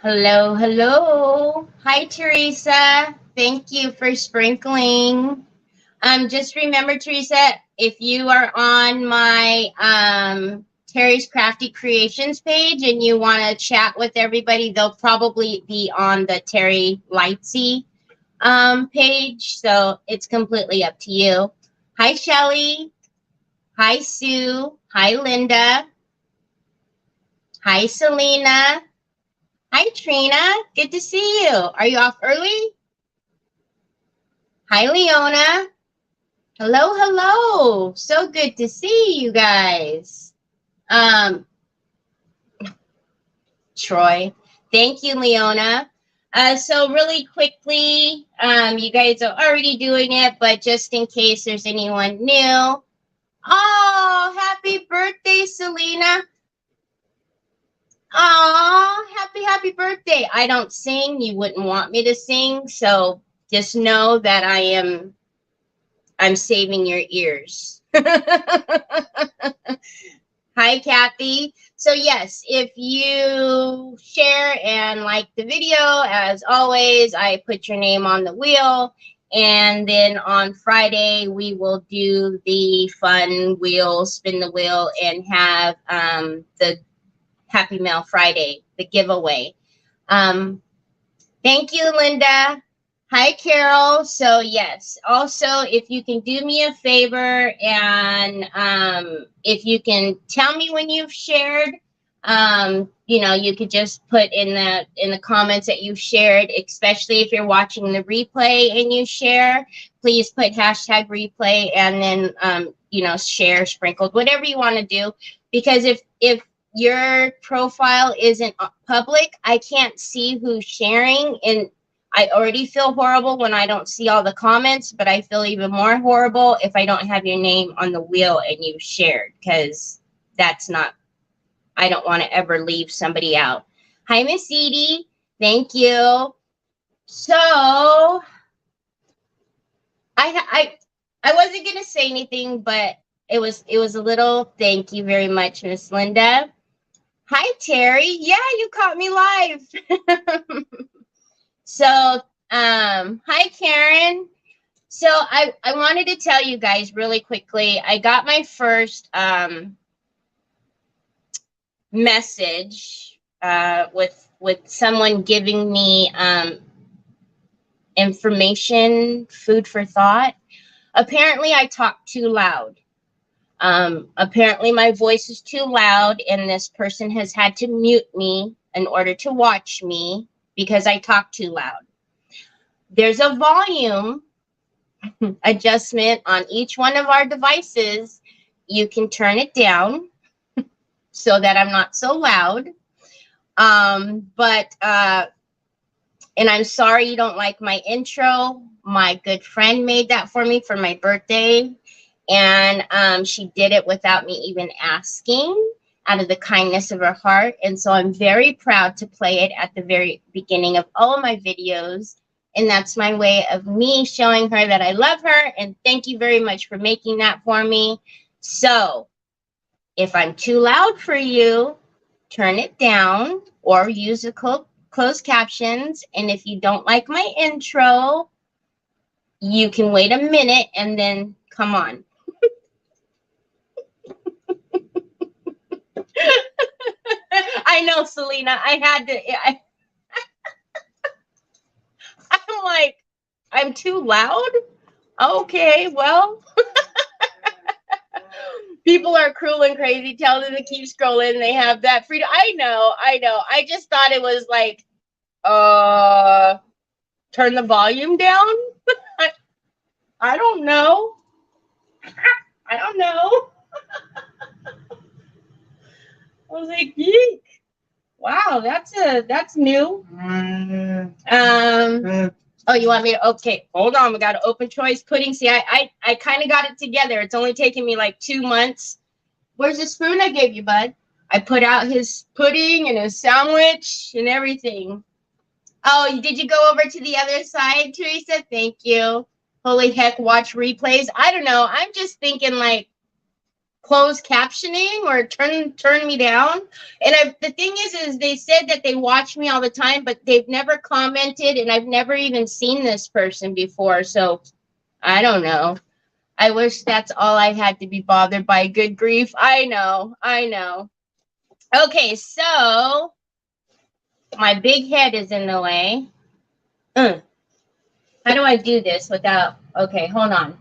Hello, hello. Hi, Teresa. Thank you for sprinkling. Just remember, Teresa, if you are on my Terry's Crafty Creations page and you want to chat with everybody, they'll probably be on the Terry Lightsy page. So it's completely up to you. Hi, Shelly. Hi, Sue. Hi, Linda. Hi, Selena. Hi, Trina. Good to see you. Are you off early? Hi, Leona. Hello, hello. So good to see you guys. Troy. Thank you, Leona. So really quickly, you guys are already doing it, but just in case there's anyone new. Oh, happy birthday, Selena. Oh, happy birthday. I don't sing. You wouldn't want me to sing. So just know that I'm saving your ears. Hi, Kathy. So yes, if you share and like the video, as always, I put your name on the wheel. And then on Friday, we will do the fun wheel, spin the wheel, and have the Happy Mail Friday, the giveaway. Thank you, Linda. Hi, Carol. So yes, also if you can do me a favor and if you can tell me when you've shared, you could just put in the comments that you shared, especially if you're watching the replay and you share, please put hashtag replay and then share sprinkled, whatever you want to do, because if your profile isn't public, I can't see who's sharing, and I already feel horrible when I don't see all the comments, but I feel even more horrible if I don't have your name on the wheel and you shared, because I don't want to ever leave somebody out. Hi, Miss Edie. Thank you. So I wasn't gonna say anything, but it was a little thank you very much, Miss Linda. Hi, Terry. Yeah, you caught me live. So, hi, Karen. So I wanted to tell you guys really quickly, I got my first message with someone giving me information, food for thought. Apparently, I talk too loud. Apparently, my voice is too loud, and this person has had to mute me in order to watch me because I talk too loud. There's a volume adjustment on each one of our devices. You can turn it down so that I'm not so loud. And I'm sorry you don't like my intro. My good friend made that for me for my birthday. And she did it without me even asking, out of the kindness of her heart. And so I'm very proud to play it at the very beginning of all of my videos. And that's my way of me showing her that I love her. And thank you very much for making that for me. So if I'm too loud for you, turn it down or use the closed captions. And if you don't like my intro, you can wait a minute and then come on. I know, Selena. I had to. I'm like, I'm too loud? Okay, well. People are cruel and crazy. Tell them to keep scrolling. They have that freedom. I know. I just thought it was like, turn the volume down? I don't know. I don't know. I was like, yeek. Wow, that's new. Oh, you want me to? Okay, hold on. We got to open choice pudding. See, I kind of got it together. It's only taken me like 2 months. Where's the spoon I gave you, bud? I put out his pudding and his sandwich and everything. Oh, did you go over to the other side, Teresa? Thank you. Holy heck, watch replays. I don't know. I'm just thinking like, closed captioning or turn me down. And the thing is they said that they watch me all the time, but they've never commented, and I've never even seen this person before. So I don't know. I wish that's all I had to be bothered by. Good grief. I know. Okay, so my big head is in the way. How do I do this without... Okay, hold on.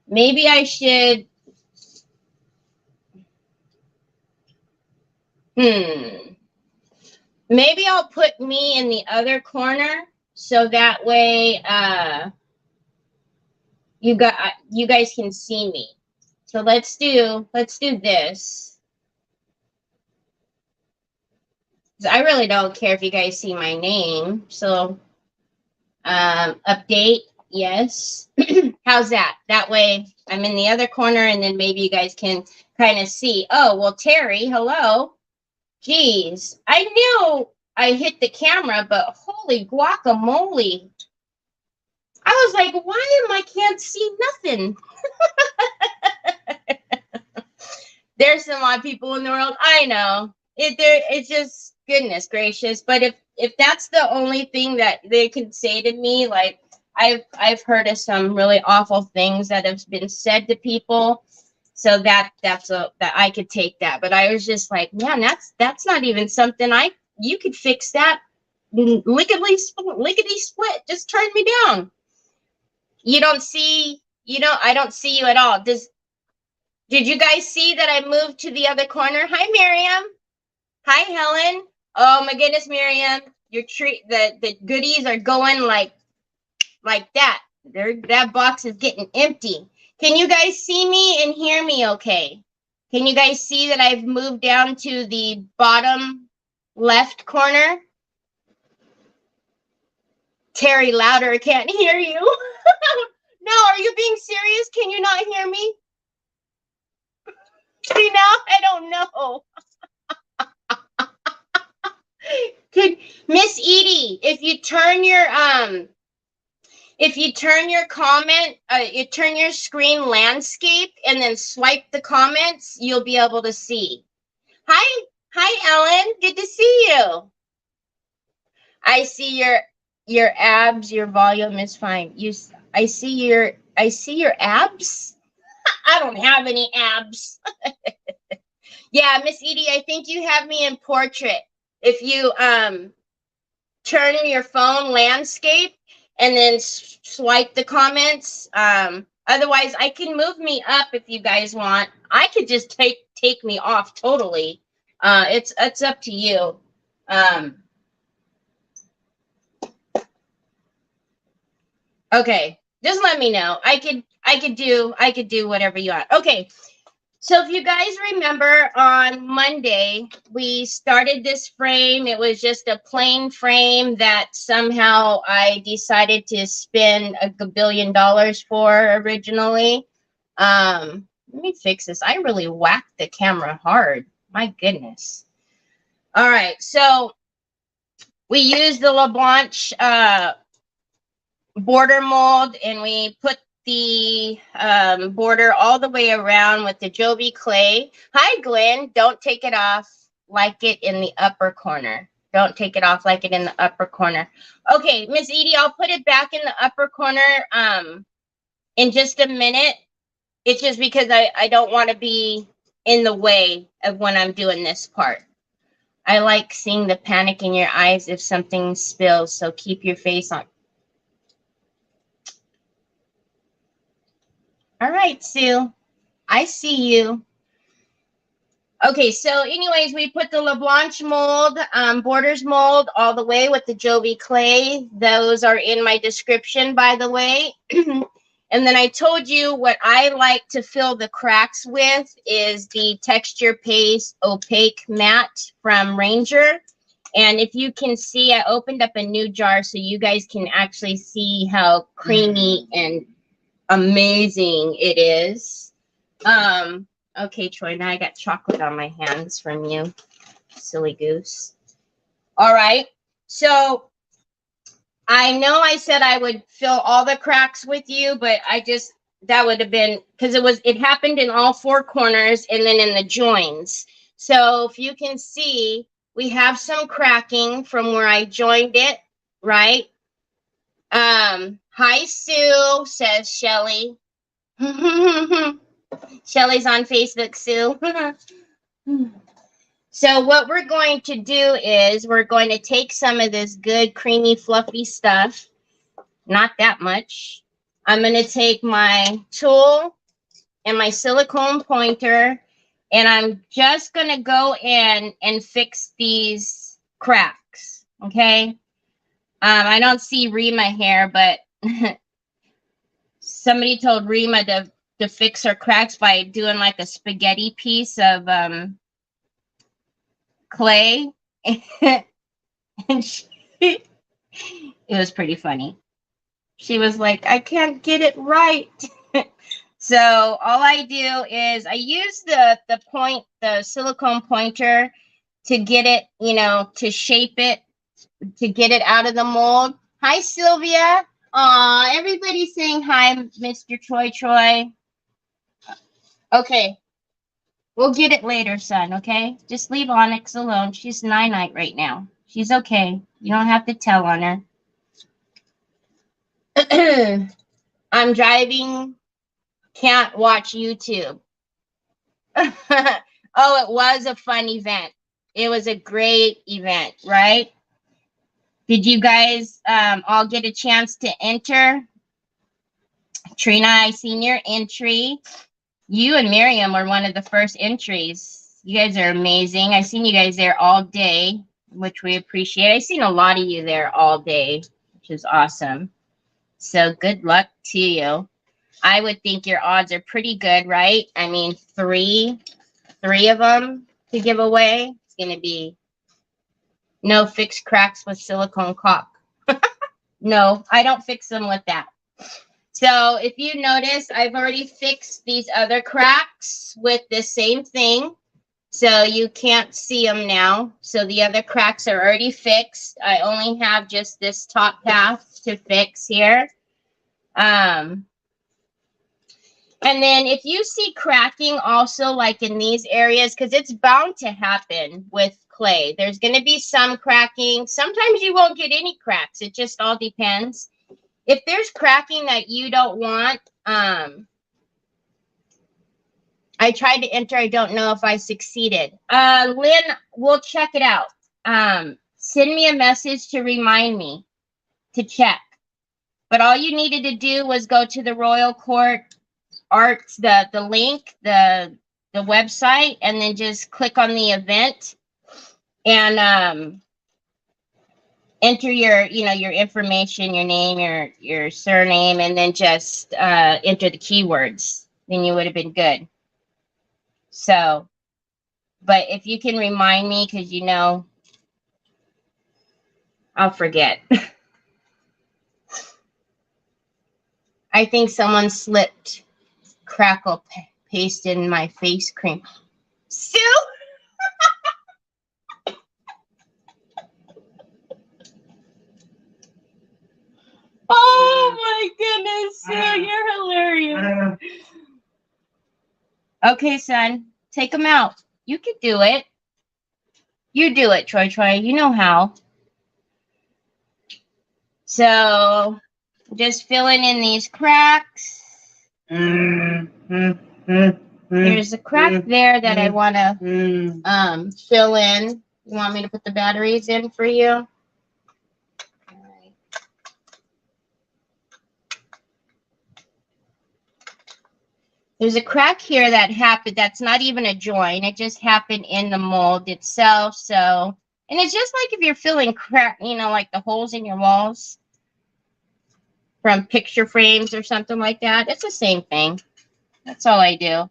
Maybe I should... Maybe I'll put me in the other corner so that way you guys can see me. So let's do this. I really don't care if you guys see my name. So update, yes. How's that? That way I'm in the other corner, and then maybe you guys can kind of see. Oh, well, Terry, hello. Geez, I knew I hit the camera, but holy guacamole. I was like, why I can't see nothing? There's a lot of people in the world. I know. It's just goodness gracious. But if that's the only thing that they could say to me, like I've heard of some really awful things that have been said to people. So that I could take that. But I was just like, man, that's not even something you could fix that lickety split. Just turn me down. I don't see you at all. Did you guys see that I moved to the other corner? Hi, Miriam. Hi, Helen. Oh my goodness, Miriam. Your treat, the goodies are going like that. That box is getting empty. Can you guys see me and hear me okay? Can you guys see that I've moved down to the bottom left corner? Terry, louder, I can't hear you. No, are you being serious? Can you not hear me? See now? I don't know. Could Miss Edie, if you turn your comment, you turn your screen landscape and then swipe the comments, you'll be able to see. Hi, Ellen. Good to see you. I see your abs. Your volume is fine. I see your abs. I don't have any abs. Yeah, Miss Edie, I think you have me in portrait. If you turn your phone landscape and then swipe the comments. Otherwise, I can move me up if you guys want. I could just take me off totally. It's up to you. Okay, just let me know. I could do whatever you want. Okay. So if you guys remember, on Monday, we started this frame. It was just a plain frame that somehow I decided to spend $1 billion for originally. Let me fix this. I really whacked the camera hard. My goodness. All right. So we used the LaBlanche border mold, and we put the border all the way around with the Joby clay. Hi, Glenn. Don't take it off. Like it in the upper corner. Don't take it off. Like it in the upper corner. Okay, Miss Edie, I'll put it back in the upper corner in just a minute. It's just because I don't want to be in the way of when I'm doing this part. I like seeing the panic in your eyes if something spills, so keep your face on. All right, Sue. I see you. Okay, so anyways, we put the LaBlanche mold, borders mold all the way with the Joby clay. Those are in my description, by the way. And then I told you what I like to fill the cracks with is the Texture Paste Opaque Matte from Ranger. And if you can see, I opened up a new jar so you guys can actually see how creamy and amazing it is. Okay, Troy, now I got chocolate on my hands from you, silly goose. All right, so I know I said I would fill all the cracks with you, but I just that would have been, because it happened in all four corners and then in the joins. So if you can see, we have some cracking from where I joined it, right? Hi, Sue, says Shelly. Shelly's on Facebook, Sue. So what we're going to do is we're going to take some of this good, creamy, fluffy stuff. Not that much. I'm going to take my tool and my silicone pointer, and I'm just going to go in and fix these cracks, okay? I don't see Rima here, but somebody told Rima to fix her cracks by doing like a spaghetti piece of clay. And it was pretty funny. She was like, I can't get it right. So all I do is I use the silicone pointer to get it, you know, to shape it, to get it out of the mold. Hi, Sylvia. Aw, everybody's saying hi, Mr. Troy. Okay. We'll get it later, son, okay? Just leave Onyx alone. She's night right now. She's okay. You don't have to tell on her. I'm driving. Can't watch YouTube. Oh, it was a fun event. It was a great event, right? Did you guys all get a chance to enter? Trina, I seen your entry. You and Miriam were one of the first entries. You guys are amazing. I've seen you guys there all day, which we appreciate. I've seen a lot of you there all day, which is awesome. So good luck to you. I would think your odds are pretty good, right? I mean, three of them to give away. It's going to be no fixed cracks with silicone caulk. No, I don't fix them with that. So if you notice, I've already fixed these other cracks with the same thing. So you can't see them now. So the other cracks are already fixed. I only have just this top half to fix here. And then if you see cracking also like in these areas, because it's bound to happen with clay. There's going to be some cracking. Sometimes you won't get any cracks. It just all depends. If there's cracking that you don't want, I tried to enter. I don't know if I succeeded. Lynn, we'll check it out. Send me a message to remind me to check. But all you needed to do was go to the Royal Court Arts, the link, the website, and then just click on the event and enter your information, your name, your surname, and then just enter the keywords. Then you would have been good. So, but if you can remind me, because I'll forget. I think someone slipped crackle paste in my face cream. Sue? Oh my goodness, Sue, you're hilarious. Okay, son, take them out. You could do it. You do it, Troy. You know how. So, just filling in these cracks. There's a crack there that I want to fill in. You want me to put the batteries in for you? There's a crack here that happened. That's not even a joint. It just happened in the mold itself. So, and it's just like if you're filling crack, like the holes in your walls from picture frames or something like that. It's the same thing. That's all I do.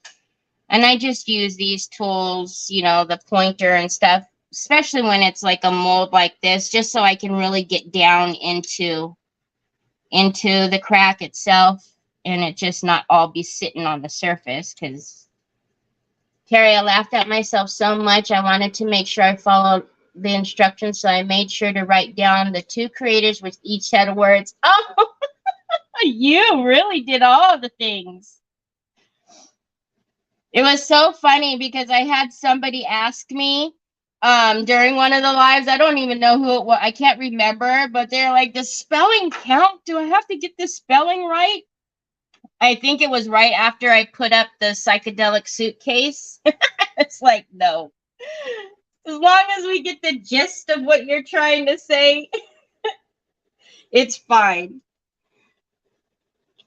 And I just use these tools, the pointer and stuff, especially when it's like a mold like this, just so I can really get down into the crack itself. And it just not all be sitting on the surface, because Terry, I laughed at myself so much. I wanted to make sure I followed the instructions, so I made sure to write down the 2 creators with each set of words. Oh, You really did all the things. It was so funny because I had somebody ask me during one of the lives. I don't even know who it was. I can't remember, but they're like, does spelling count? Do I have to get the spelling right? I think it was right after I put up the psychedelic suitcase. It's like, no. As long as we get the gist of what you're trying to say, it's fine.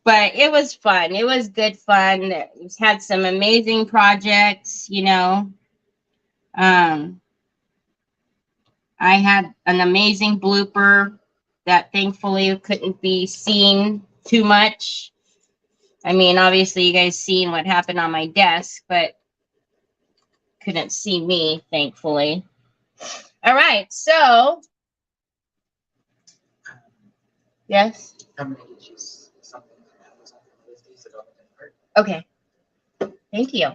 But it was fun. It was good fun. We've had some amazing projects, you know. I had an amazing blooper that thankfully couldn't be seen too much. I mean, obviously you guys seen what happened on my desk, but couldn't see me, thankfully. All right, so yes. Okay. Thank you.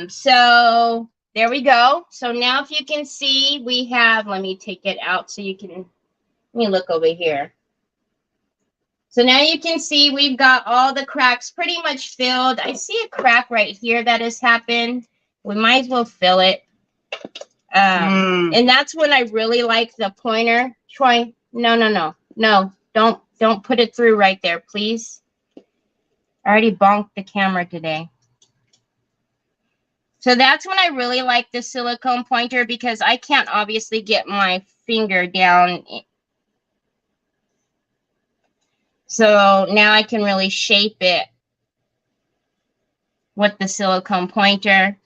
So there we go. So now if you can see, we have, let me take it out so you can, let me look over here. So now you can see we've got all the cracks pretty much filled. I see a crack right here that has happened. We might as well fill it. And that's when I really like the pointer. Troy, no, don't put it through right there, please. I already bonked the camera today. So that's when I really like the silicone pointer because I can't obviously get my finger down. So now I can really shape it with the silicone pointer.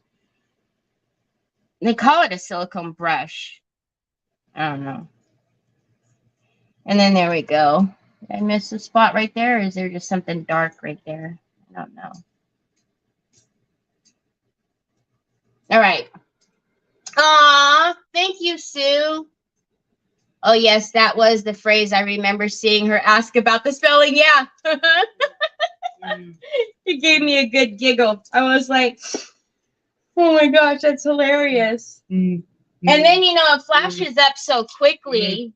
They call it a silicone brush. I don't know. And then there we go. Did I miss a spot right there? Or is there just something dark right there? I don't know. All right. Aw, thank you, Sue. Oh, yes, that was the phrase I remember seeing her ask about the spelling. Yeah. It gave me a good giggle. I was like, oh my gosh, that's hilarious. And then, you know, it flashes up so quickly.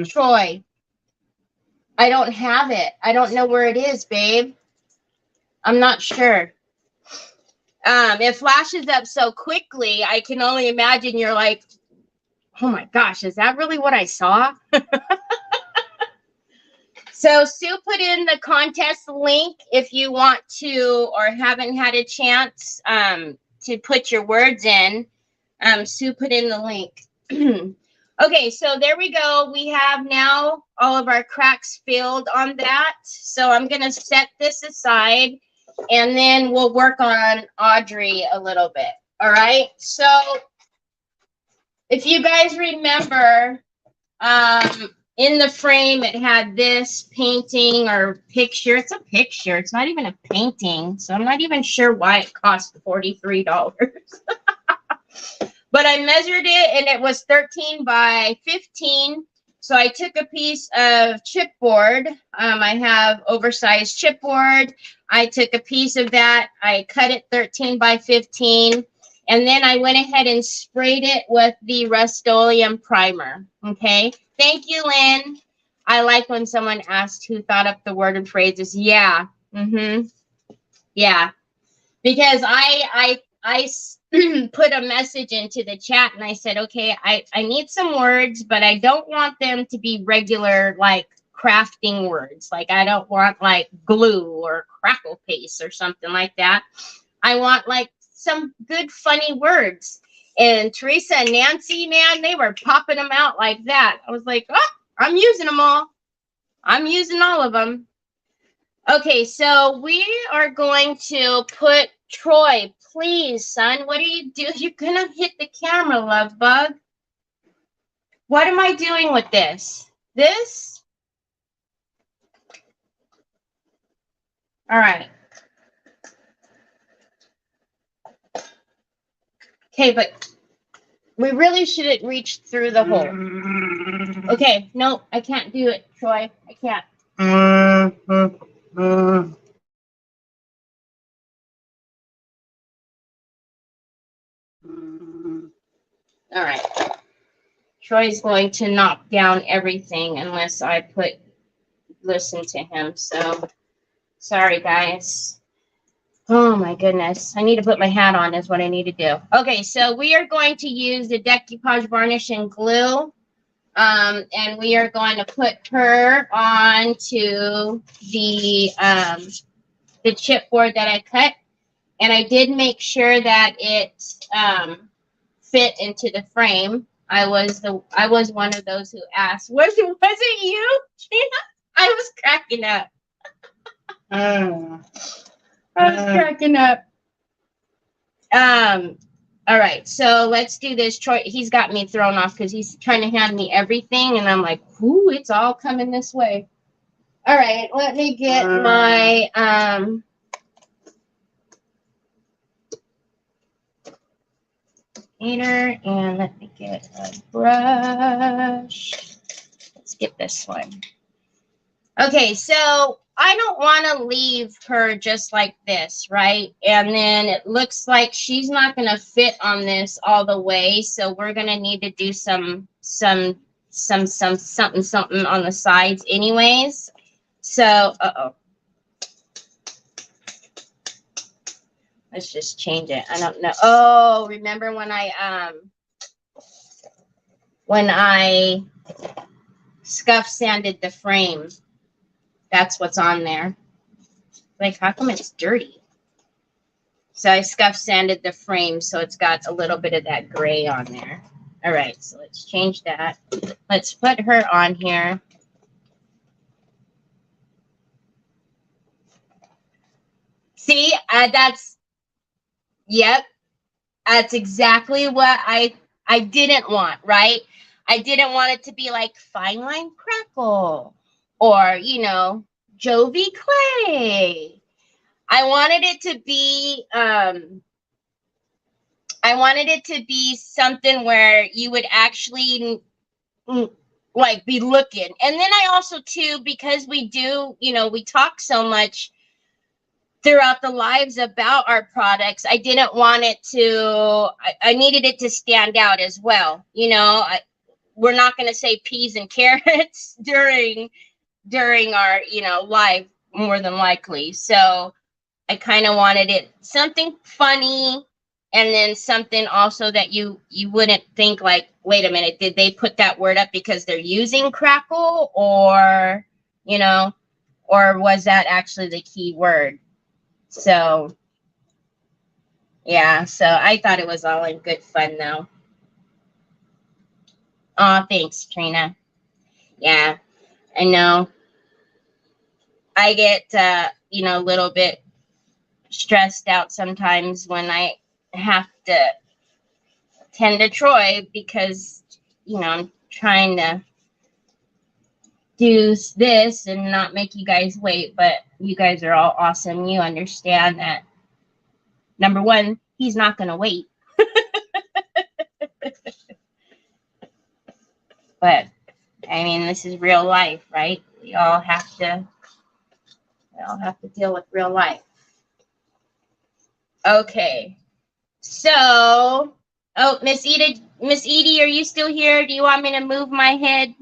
Troy, I don't have it. I don't know where it is, babe. I'm not sure. It flashes up so quickly, I can only imagine you're like, oh my gosh, is that really what I saw? So Sue put in the contest link if you want to or haven't had a chance to put your words in. Sue put in the link. Okay, so there we go. We have now all of our cracks filled on that. So I'm going to set this aside and then we'll work on Audrey a little bit. All right, so if you guys remember, in the frame, it had this painting or picture. It's a picture. It's not even a painting. So I'm not even sure why it cost $43. But I measured it and it was 13 by 15. So I took a piece of chipboard. I have oversized chipboard. I took a piece of that. I cut it 13 by 15. And then I went ahead and sprayed it with the Rust-Oleum primer. Okay. Thank you, Lynn. I like when someone asked who thought up the word and phrases. Yeah. Yeah. Because I put a message into the chat and I said, okay, I need some words, but I don't want them to be regular, like crafting words. Like I don't want like glue or crackle paste or something like that. I want like some good, funny words. And Teresa and Nancy, man, they were popping them out like that. I was like, oh, I'm using them all. I'm using all of them. Okay, so we are going to put Troy, please, son. What are you doing? You're going to hit the camera, love bug. What am I doing with this? This? All right. Okay, but we really shouldn't reach through the hole. Okay, no, I can't do it, Troy. I can't. All right. Troy's going to knock down everything unless I put listen to him. So sorry, guys. Oh my goodness. I need to put my hat on is what I need to do. Okay, so we are going to use the Decoupage varnish and glue. And we are going to put her onto the chipboard that I cut. And I did make sure that it fit into the frame. I was one of those who asked, was it you, Gina? I was cracking up. I was cracking up. All right, so let's do this. Troy, he's got me thrown off because he's trying to hand me everything, and I'm like, "Ooh, it's all coming this way." All right, let me get my painter, and let me get a brush. Let's get this one. Okay, so I don't want to leave her just like this, right? And then it looks like she's not going to fit on this all the way, so we're going to need to do something on the sides anyways. So, let's just change it. I don't know. Oh, remember when I scuff sanded the frame? That's what's on there. Like, how come it's dirty? So I scuff sanded the frame, so it's got a little bit of that gray on there. All right, so let's change that. Let's put her on here. See, yep, that's exactly what I didn't want, right? I didn't want it to be like Fine Line Crackle or, you know, Jovi Clay. I wanted it to be something where you would actually like be looking. And then I also too, because we do, you know, we talk so much throughout the lives about our products, I didn't want it to, I needed it to stand out as well. You know, we're not going to say peas and carrots during our, you know, live, more than likely. So I kind of wanted it something funny, and then something also that you wouldn't think like, wait a minute, did they put that word up because they're using Crackle, or, you know, or was that actually the key word? So yeah, so I thought it was all in good fun though. Oh, thanks, Trina. Yeah, I know. I get, you know, a little bit stressed out sometimes when I have to tend to Troy because, you know, I'm trying to do this and not make you guys wait, but you guys are all awesome. You understand that, number one, he's not going to wait. But I mean, this is real life, right? We all have to deal with real life. Okay. So, oh, Miss Edie, are you still here? Do you want me to move my head?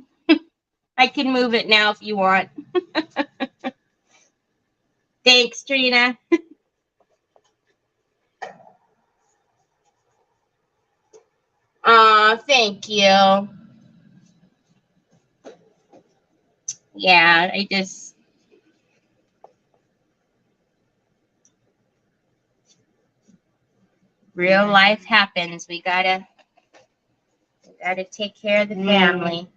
I can move it now if you want. Thanks, Trina. Thank you. Yeah, I just... real life happens. We gotta take care of the family.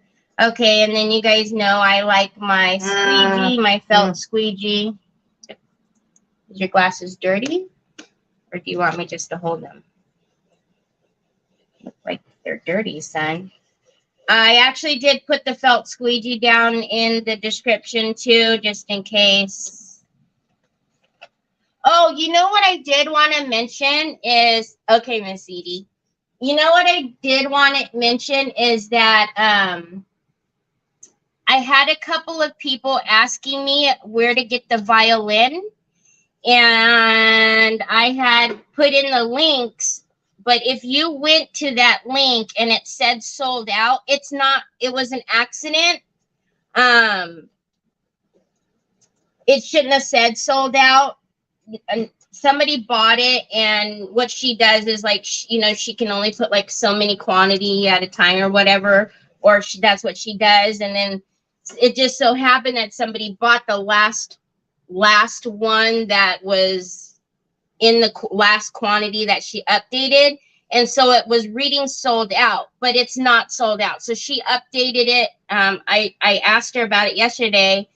Okay, and then you guys know I like my squeegee, my felt squeegee. Is your glasses dirty? Or do you want me just to hold them? Look like they're dirty, son. I actually did put the felt squeegee down in the description too, just in case. Oh, you know what I did want to mention is, okay, Miss Edie. You know what I did want to mention is that I had a couple of people asking me where to get the violin, and I had put in the links, but if you went to that link and it said sold out, it's not, it was an accident. it shouldn't have said sold out. And somebody bought it, and what she does is like, you know, she can only put like so many quantity at a time or whatever, or that's what she does. And then it just so happened that somebody bought the last one that was in the last quantity that she updated. And so it was reading sold out, but it's not sold out. So she updated it. I asked her about it yesterday.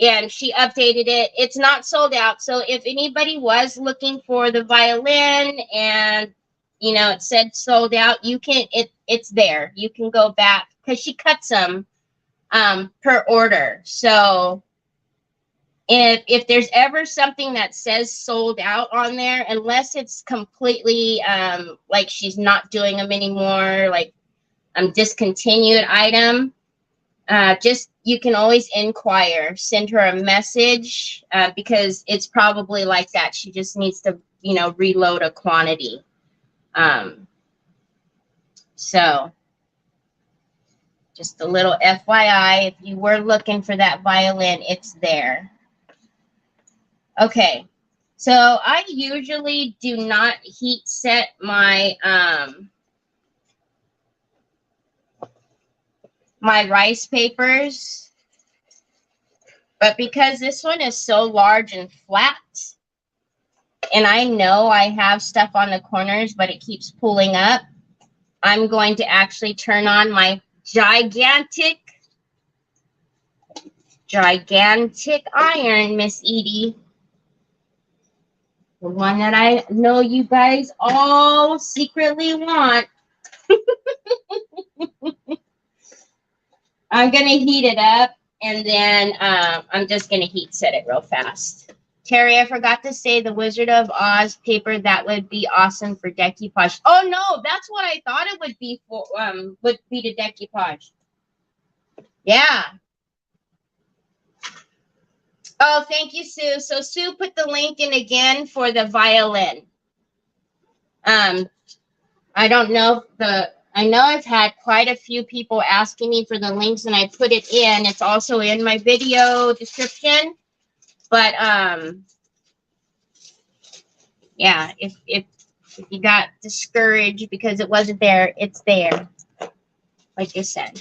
And she updated it. It's not sold out. So if anybody was looking for the violin and, you know, it said sold out, you can, it's there. You can go back because she cuts them per order. So if there's ever something that says sold out on there, unless it's completely like she's not doing them anymore, like discontinued item, just, you can always inquire, send her a message, because it's probably like that. She just needs to, you know, reload a quantity. So just a little FYI, if you were looking for that violin, it's there. Okay, so I usually do not heat set my my rice papers, but because this one is so large and flat, and I know I have stuff on the corners, but it keeps pulling up, I'm going to actually turn on my gigantic iron, Miss Edie. The one that I know you guys all secretly want. I'm going to heat it up, and then I'm just going to heat set it real fast. Terry, I forgot to say the Wizard of Oz paper. That would be awesome for decoupage. Oh, no, that's what I thought it would be for, would be the decoupage. Yeah. Oh, thank you, Sue. So Sue put the link in again for the violin. I don't know if I know I've had quite a few people asking me for the links, and I put it in. It's also in my video description. But yeah, if you got discouraged because it wasn't there, it's there, like you said.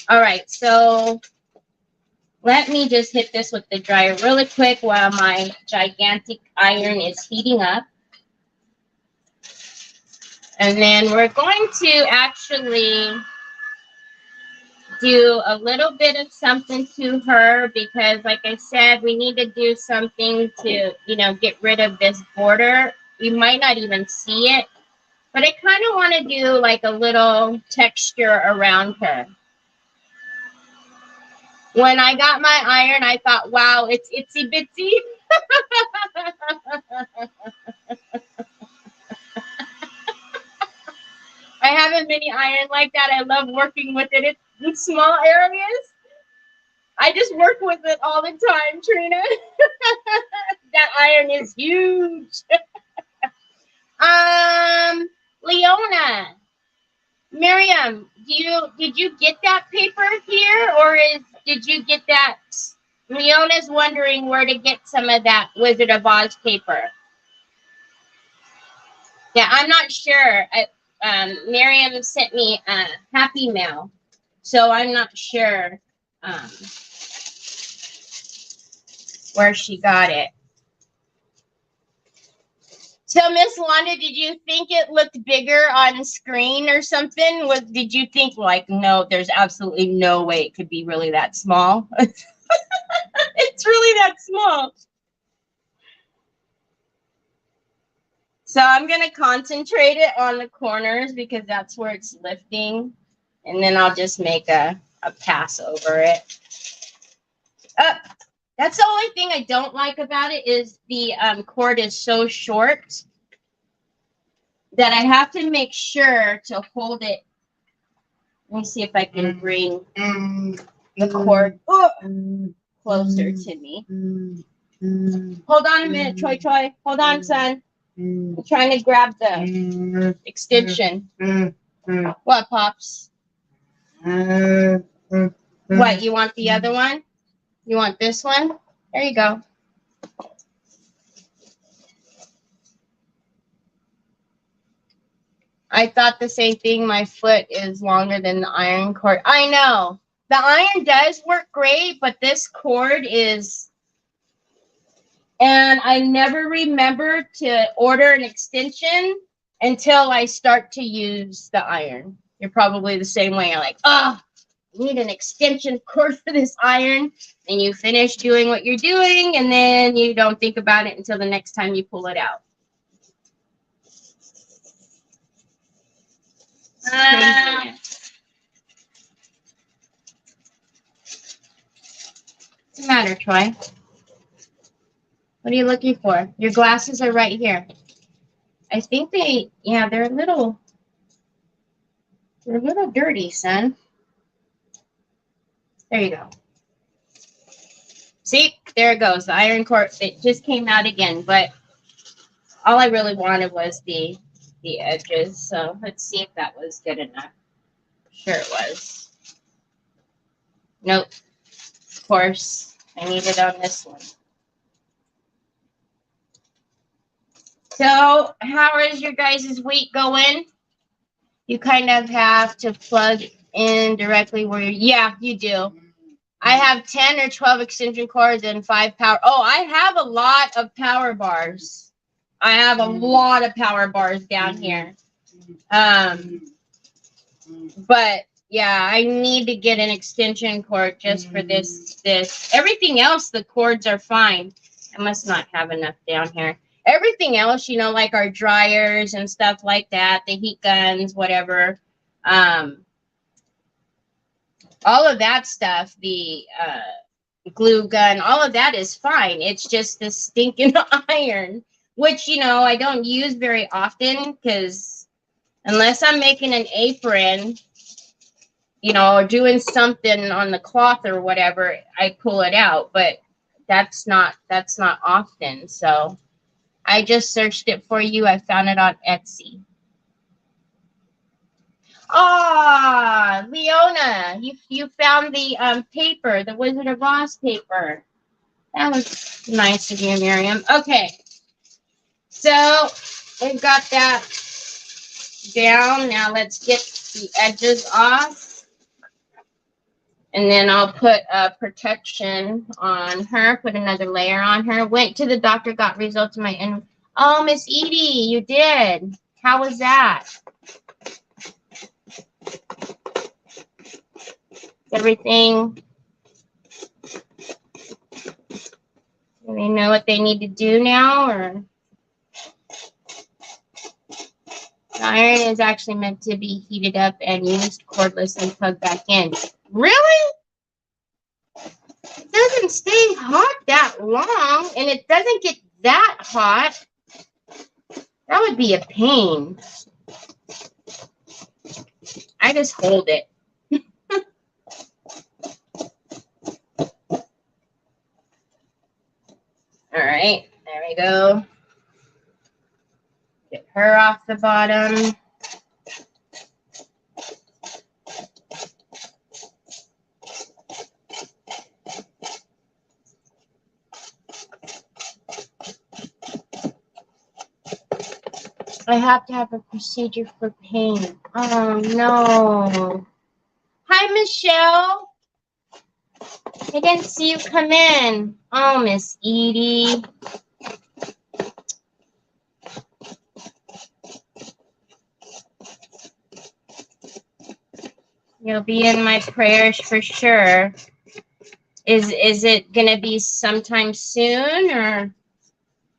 All right, so let me just hit this with the dryer really quick while my gigantic iron is heating up. And then we're going to actually do a little bit of something to her because, like I said, we need to do something to, you know, get rid of this border. You might not even see it, but I kind of want to do like a little texture around her. When I got my iron, I thought, wow, it's itsy bitsy. I haven't many iron like that. I love working with it in small areas. I just work with it all the time, Trina. That iron is huge. Leona, Miriam, did you get that paper here, or did you get that? Leona's wondering where to get some of that Wizard of Oz paper. Yeah, I'm not sure. Miriam sent me a happy mail, so I'm not sure where she got it. So, Miss Wanda, did you think it looked bigger on screen or something? Did you think, like, no, there's absolutely no way it could be really that small? It's really that small. So I'm going to concentrate it on the corners because that's where it's lifting. And then I'll just make a pass over it. That's the only thing I don't like about it is the cord is so short that I have to make sure to hold it. Let me see if I can bring the cord closer to me. Hold on a minute, Troy. Hold on, son. I'm trying to grab the extension. What, Pops? What, you want the other one? You want this one? There you go. I thought the same thing. My foot is longer than the iron cord. I know. The iron does work great, but this cord is... And I never remember to order an extension until I start to use the iron. You're probably the same way. You're like, oh, I need an extension cord for this iron. And you finish doing what you're doing, and then you don't think about it until the next time you pull it out. What's the matter, Troy? What are you looking for? Your glasses are right here. I think they, yeah, they're a little dirty, son. There you go. See, there it goes. The iron cord, it just came out again, but all I really wanted was the edges. So let's see if that was good enough. Sure it was. Nope. Of course, I need it on this one. So how is your guys' week going? You kind of have to plug in directly where you're, yeah, you do. I have 10 or 12 extension cords and 5 power. Oh, I have a lot of power bars. I have a lot of power bars down here. But yeah, I need to get an extension cord just for this. Everything else, the cords are fine. I must not have enough down here. Everything else, you know, like our dryers and stuff like that, the heat guns, whatever. All of that stuff, the glue gun, all of that is fine. It's just the stinking iron, which, you know, I don't use very often because unless I'm making an apron, you know, or doing something on the cloth or whatever, I pull it out. But that's not often. So I just searched it for you. I found it on Etsy. Ah, Leona, you found the paper, the Wizard of Oz paper. That was nice of you, Miriam. Okay, so we've got that down. Now let's get the edges off, and then I'll put protection on her. Put another layer on her. Went to the doctor, got results in my end. Oh, Miss Edie, you did. How was that? Everything. Do they know what they need to do now, or the iron is actually meant to be heated up and used cordless and plugged back in. Really? It doesn't stay hot that long, and it doesn't get that hot. That would be a pain. I just hold it. All right, there we go. Get her off the bottom. I have to have a procedure for pain. Oh, no. Hi, Michelle. I didn't see you come in. Oh, Miss Edie. You'll be in my prayers for sure. Is it going to be sometime soon, or?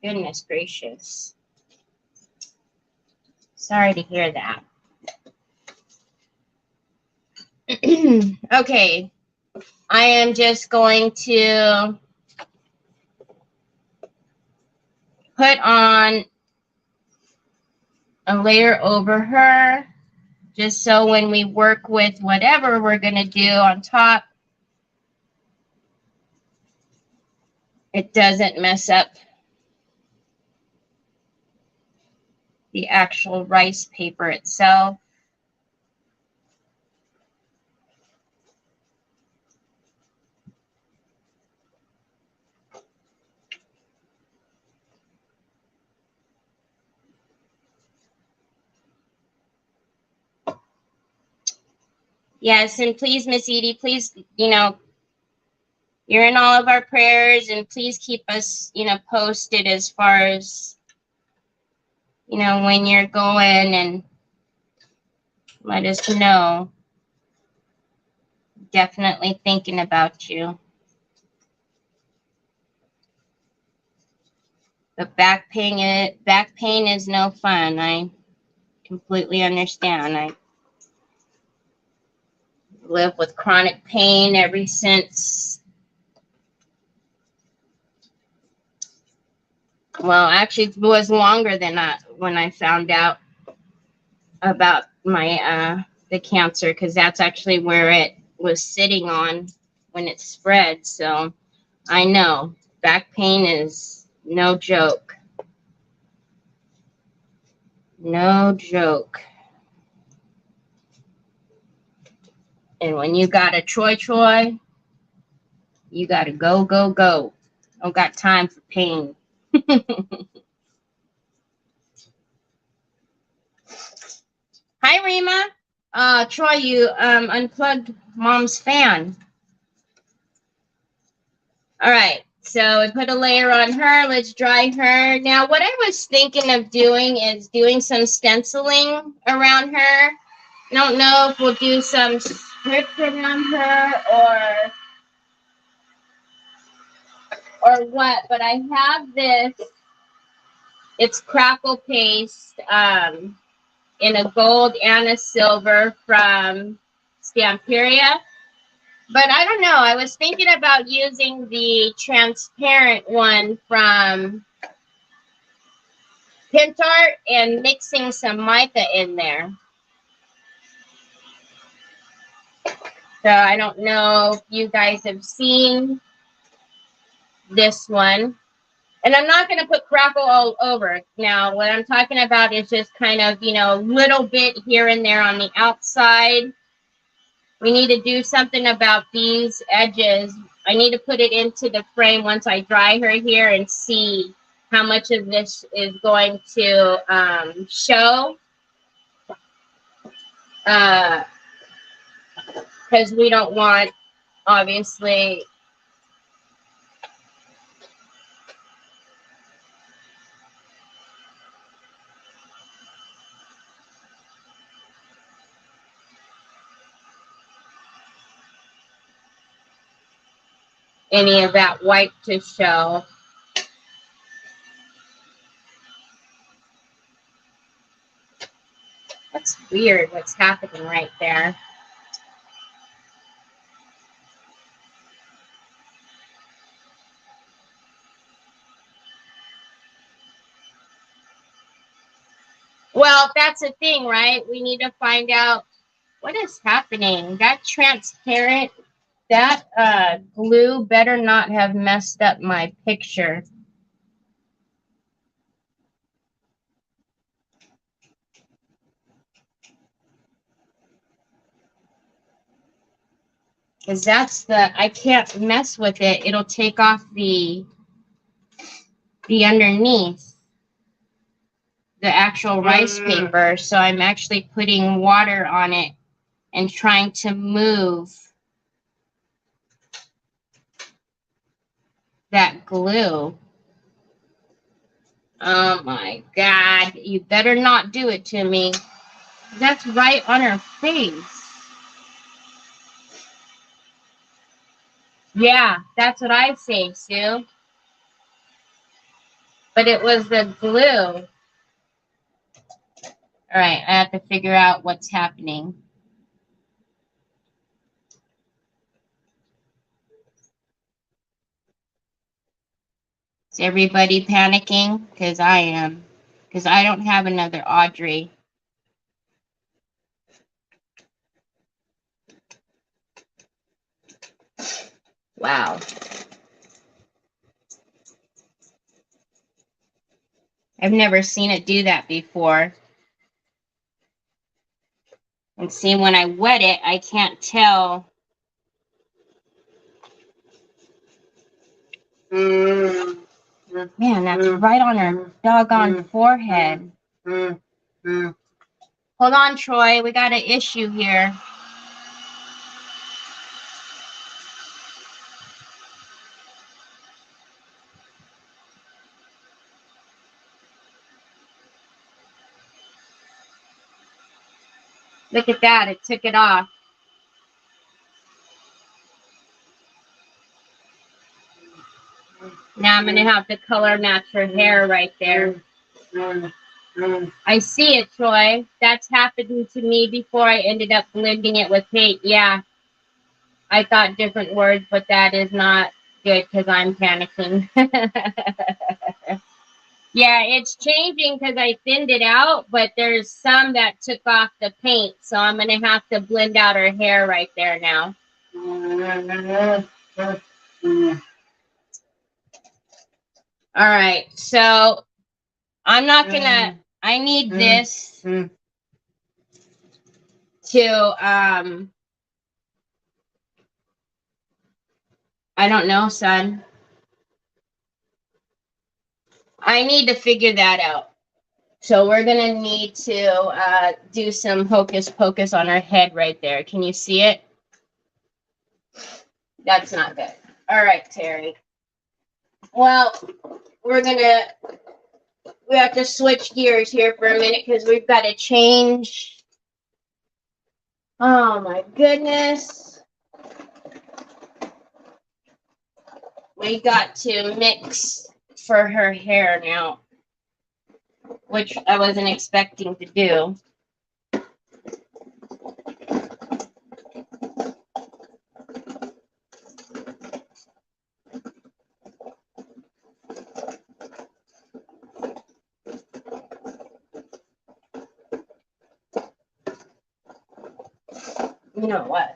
Goodness gracious. Sorry to hear that. Okay. I am just going to put on a layer over her, just so when we work with whatever we're going to do on top, it doesn't mess up the actual rice paper itself. Yes, and please, Miss Edie, please, you know, you're in all of our prayers, and please keep us, you know, posted as far as, you know, when you're going, and let us know. Definitely thinking about you. But back pain is no fun. I completely understand. I live with chronic pain ever since, well, actually it was longer than that when I found out about my the cancer, because that's actually where it was sitting on when it spread. So I know back pain is no joke. No joke. And when you got a Troy, you got to go, go, go. Don't got time for pain. Hi, Rima. Troy, you unplugged Mom's fan. All right. So we put a layer on her. Let's dry her. Now, what I was thinking of doing is doing some stenciling around her. I don't know if we'll do some script around her or what, but I have this. It's crackle paste in a gold and a silver from Stamperia. But I don't know. I was thinking about using the transparent one from Pentart and mixing some mica in there. So I don't know if you guys have seen this one. And I'm not going to put crackle all over. Now, what I'm talking about is just kind of, you know, a little bit here and there on the outside. We need to do something about these edges. I need to put it into the frame once I dry her here and see how much of this is going to show. Because we don't want, obviously, any of that white to show. That's weird what's happening right there. Well, that's the thing, right? We need to find out what is happening. That transparent, that glue better not have messed up my picture. Because that's I can't mess with it. It'll take off the underneath, the actual rice paper. So I'm actually putting water on it and trying to move that glue. Oh my God, you better not do it to me. That's right on her face. Yeah, that's what I say, Sue. But it was the glue. All right, I have to figure out what's happening. Is everybody panicking? Because I am. Because I don't have another Audrey. Wow. I've never seen it do that before. And see, when I wet it, I can't tell. Man, that's right on her doggone forehead. Hold on, Troy. We got an issue here. Look at that. It took it off. Now I'm going to have to color match her hair right there. I see it, Troy. That's happened to me before I ended up blending it with paint. Yeah, I thought different words, but that is not good because I'm panicking. Yeah, it's changing because I thinned it out, but there's some that took off the paint, so I'm going to have to blend out her hair right there now. All right, so I'm not going to, I need this to, I don't know, son. I need to figure that out. So we're going to need to do some hocus pocus on her head right there. Can you see it? That's not good. All right, Terry. Well, we have to switch gears here for a minute because we've got to change. Oh my goodness. We got to mix for her hair now, which I wasn't expecting to do. You know what?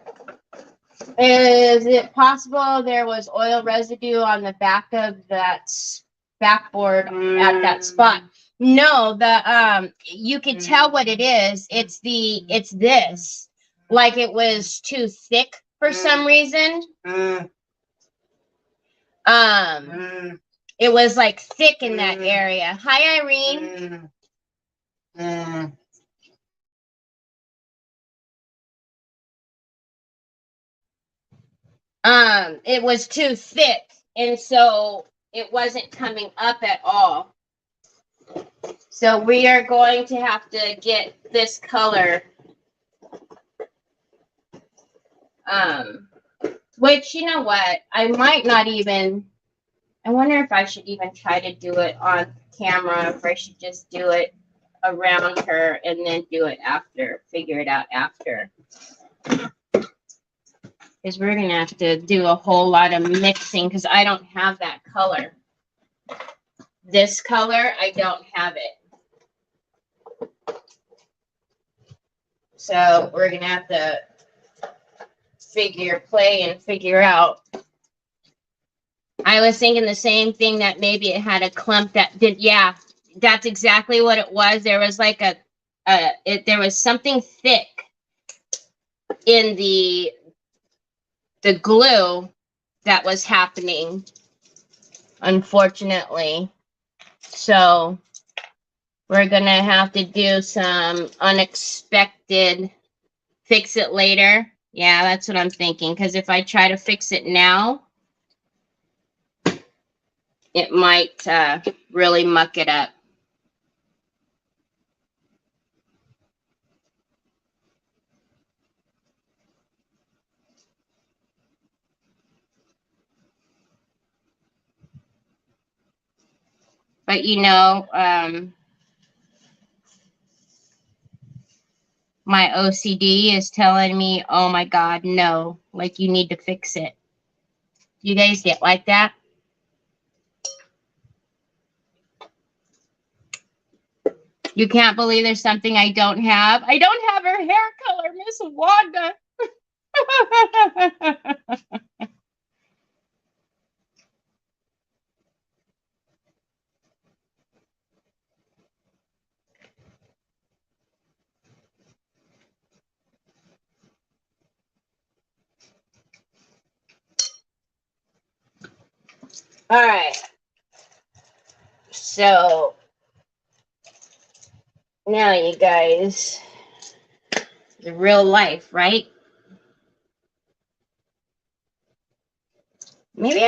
Is it possible there was oil residue on the back of that backboard at that spot? No, you could tell what it is. It's this. Like it was too thick for some reason. It was like thick in that area. Hi, Irene. It was too thick, and so it wasn't coming up at all. So we are going to have to get this color. Which, you know what? I might not even, I wonder if I should even try to do it on camera, if I should just do it around her and then do it after, figure it out after. Because we're going to have to do a whole lot of mixing because I don't have that color. This color, I don't have it. So we're going to have to play and figure out. I was thinking the same thing, that maybe it had a clump that did. Yeah, that's exactly what it was. There was like there was something thick in the glue that was happening, unfortunately. So we're going to have to do some unexpected fix it later. Yeah, that's what I'm thinking. Because if I try to fix it now, it might really muck it up. But, you know, my OCD is telling me, oh, my God, no. Like, you need to fix it. You guys get like that? You can't believe there's something I don't have. I don't have her hair color, Miss Wanda. All right. So now you guys, the real life, right? Maybe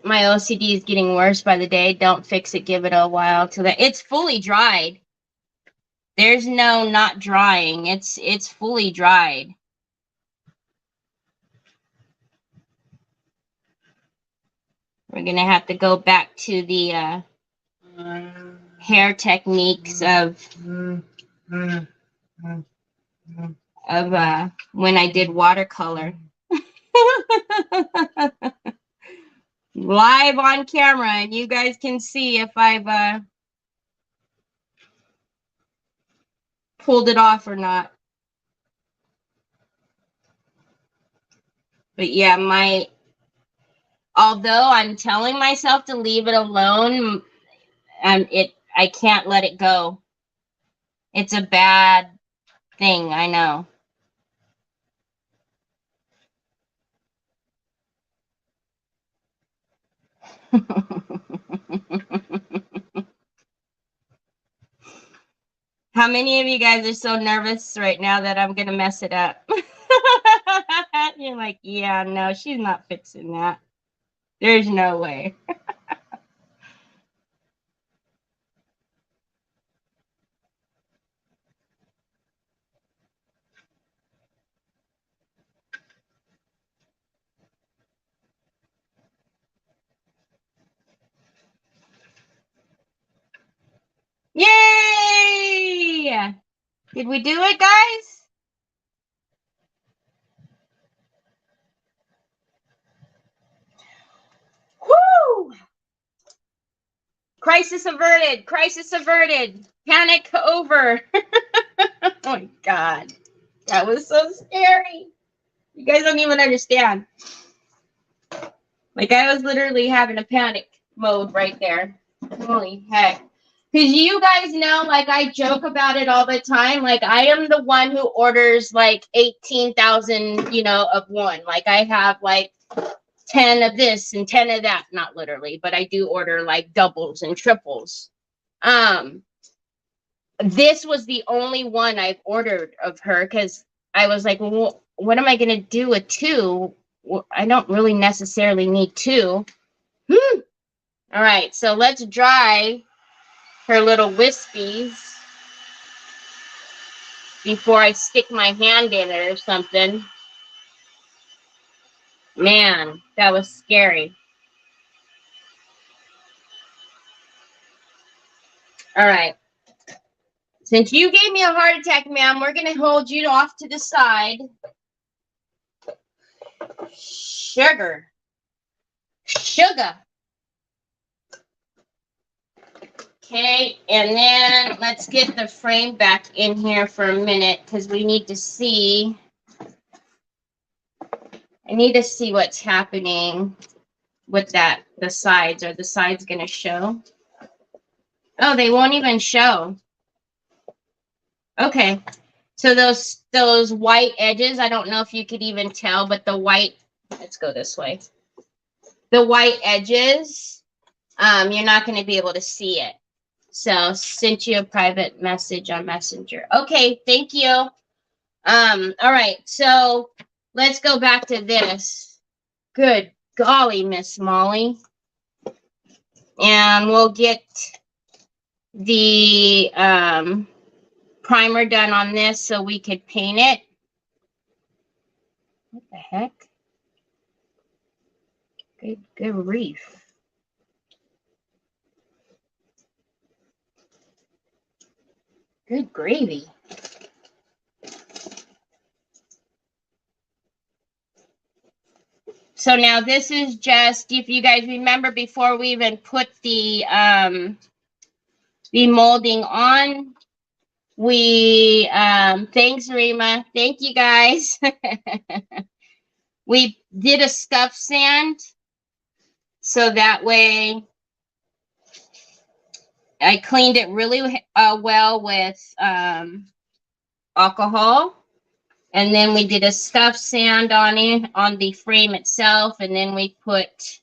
my OCD is getting worse by the day. Don't fix it. Give it a while till that it's fully dried. There's no not drying. It's fully dried. We're going to have to go back to the hair techniques of when I did watercolor. Live on camera, and you guys can see if I've pulled it off or not. But yeah, although I'm telling myself to leave it alone, I can't let it go. It's a bad thing, I know. How many of you guys are so nervous right now that I'm going to mess it up? You're like, yeah, no, she's not fixing that. There's no way. Yay! Did we do it, guys? Woo! Crisis averted. Crisis averted. Panic over. Oh my God. That was so scary. You guys don't even understand. Like, I was literally having a panic mode right there. Holy heck. Because you guys know, like, I joke about it all the time. Like, I am the one who orders, like, 18,000, of one. Like, I have, like, 10 of this and 10 of that. Not literally, but I do order, like, doubles and triples. This was the only one I've ordered of her because I was like, well, what am I going to do with two? Well, I don't really necessarily need two. All right, so let's dry her little wispies before I stick my hand in it or something. Man, that was scary. All right. Since you gave me a heart attack, ma'am, we're going to hold you off to the side. Sugar. Okay, and then let's get the frame back in here for a minute because we need to see. I need to see what's happening with that. The sides. Are the sides going to show? Oh, they won't even show. Okay, so those white edges, I don't know if you could even tell, but the white, let's go this way. The white edges, you're not going to be able to see it. So sent you a private message on Messenger. Okay, thank you. All right, so let's go back to this. Good golly, Miss Molly. And we'll get the primer done on this so we could paint it. What the heck? Good reef. Good gravy. So now this is just, if you guys remember, before we even put the molding on, we, thanks, Rima. Thank you, guys. We did a scuff sand. So that way I cleaned it really well with alcohol. And then we did a scuff sand on it, on the frame itself. And then we put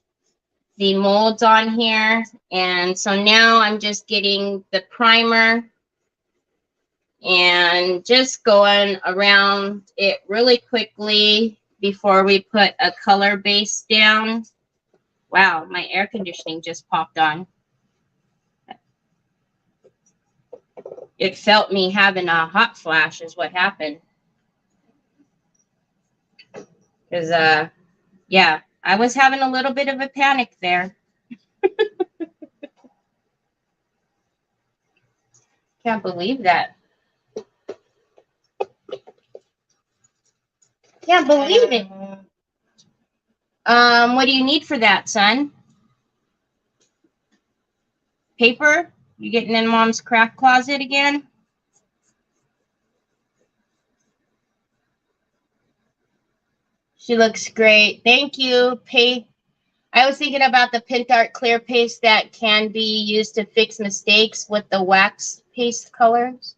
the molds on here. And so now I'm just getting the primer and just going around it really quickly before we put a color base down. Wow, my air conditioning just popped on. it felt me having a hot flash is what happened. Because, yeah, I was having a little bit of a panic there. Can't believe that. Can't believe it. What do you need for that, son? Paper? You getting in Mom's craft closet again? She looks great. Thank you. I was thinking about the Pentart clear paste that can be used to fix mistakes with the wax paste colors.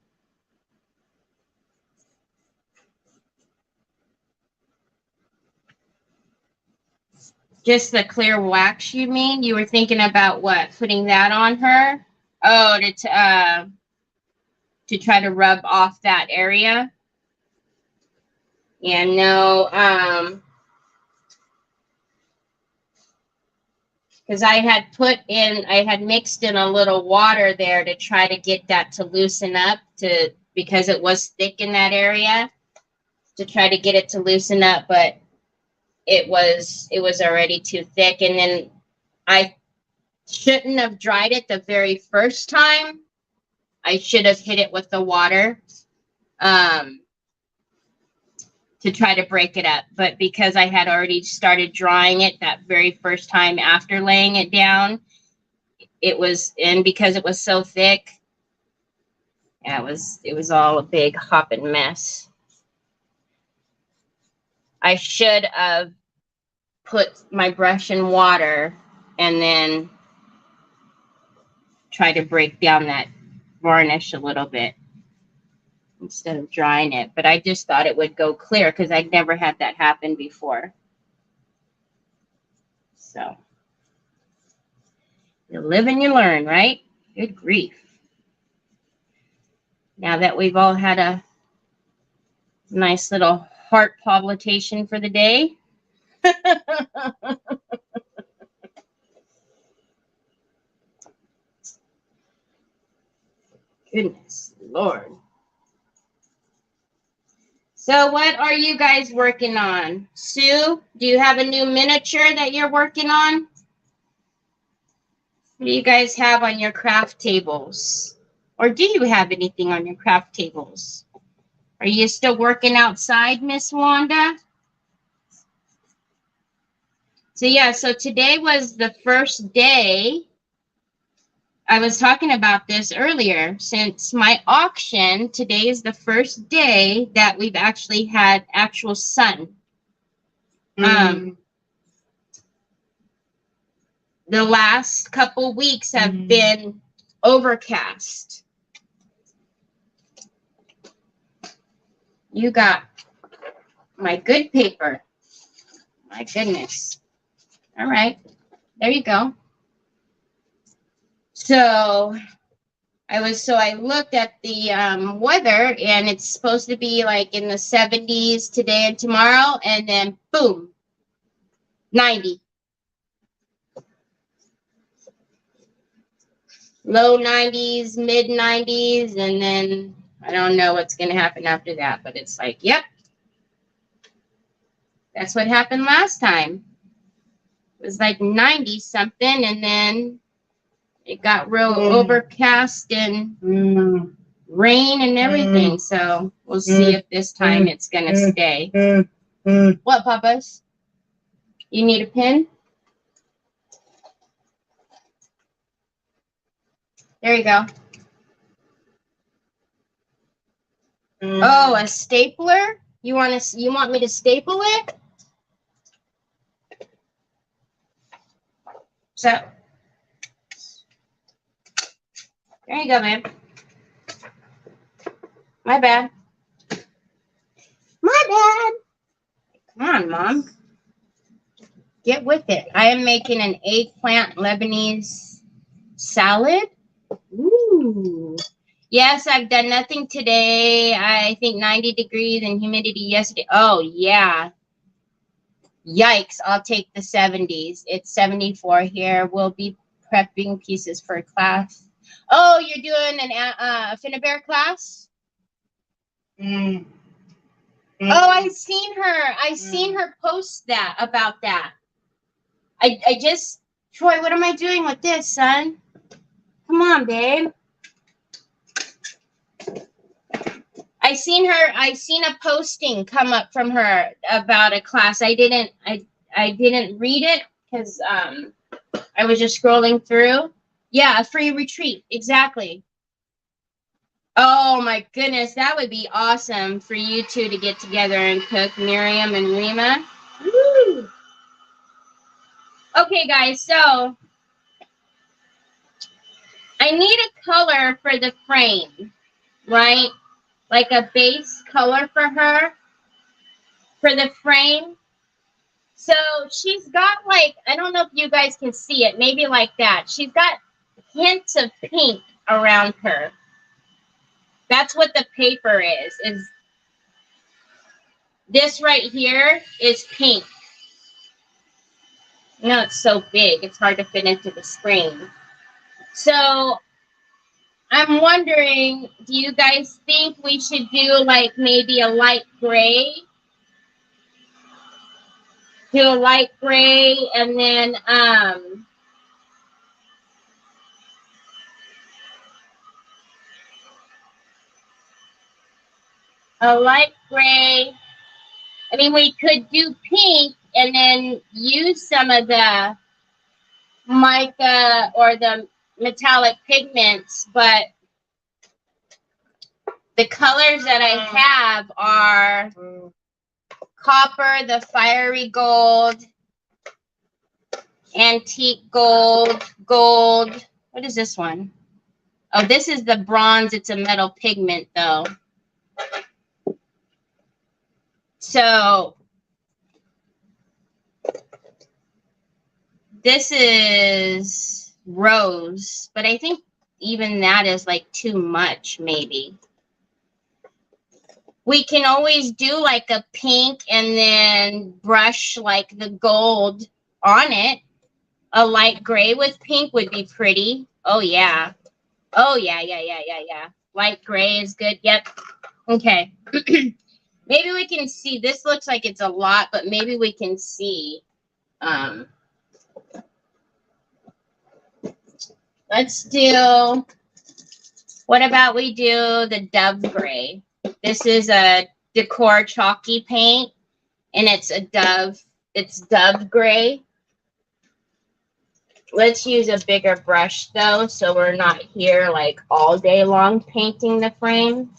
Just the clear wax, you mean? You were thinking about what? Putting that on her? Oh, to try to rub off that area? Yeah, no, because I had mixed in a little water there to try to get that to loosen up because it was thick in that area, to try to get it to loosen up, but it was already too thick. And then I shouldn't have dried it the very first time. I should have hit it with the water to try to break it up. But because I had already started drying it that very first time after laying it down, because it was so thick, yeah, it was all a big hopping mess. I should have put my brush in water and then try to break down that varnish a little bit instead of drying it. But I just thought it would go clear because I'd never had that happen before. So you live and you learn, right? Good grief. Now that we've all had a nice little heart palpitation for the day. Goodness Lord. So what are you guys working on? Sue, do you have a new miniature that you're working on? What do you guys have on your craft tables? Or do you have anything on your craft tables? Are you still working outside, Miss Wanda? So yeah, so today was the first day. I was talking about this earlier. Since my auction, today is the first day that we've actually had actual sun. The last couple weeks have been overcast. You got my good paper. My goodness. All right. There you go. So I looked at the weather, and it's supposed to be like in the 70s today and tomorrow, and then boom, 90. Low 90s, mid 90s, and then I don't know what's going to happen after that, but it's like, yep. That's what happened last time. It was like 90 something, and then it got real overcast and rain and everything. So we'll see if this time it's going to stay. What, Papas? You need a pen? There you go. Oh, a stapler? You want me to staple it? So there you go, babe. My bad. My bad. Come on, Mom. Get with it. I am making an eggplant Lebanese salad. Ooh. Yes, I've done nothing today. I think 90 degrees and humidity yesterday. Oh, yeah. Yikes. I'll take the 70s. It's 74 here. We'll be prepping pieces for class Oh, you're doing a Finnebear class? Mm. Oh, I seen her. I seen her post that about that. I just, Troy, what am I doing with this, son? Come on, babe. I seen a posting come up from her about a class. I didn't read it because I was just scrolling through. Yeah, a free retreat. Exactly. Oh my goodness, that would be awesome for you two to get together and cook, Miriam and Rima. Woo! Okay, guys, so I need a color for the frame, right? Like a base color for her for the frame. So she's got like, I don't know if you guys can see it, maybe like that. She's got hints of pink around her. That's what the paper is this right here is pink. No, it's so big, it's hard to fit into the screen. So I'm wondering, do you guys think we should do like maybe a light gray? Do a light gray and then a light gray. I mean, we could do pink and then use some of the mica or the metallic pigments, but the colors that I have are copper, the fiery gold, antique gold, gold. What is this one? Oh, this is the bronze. It's a metal pigment, though. So this is rose, but I think even that is like too much, maybe. We can always do like a pink and then brush like the gold on it. A light gray with pink would be pretty. Oh, yeah. Oh, yeah. Light gray is good. Yep. Okay. Maybe we can see. This looks like it's a lot, but maybe we can see. Let's do, what about we do the dove gray? This is a decor chalky paint, and it's dove gray. Let's use a bigger brush, though, so we're not here like all day long painting the frame.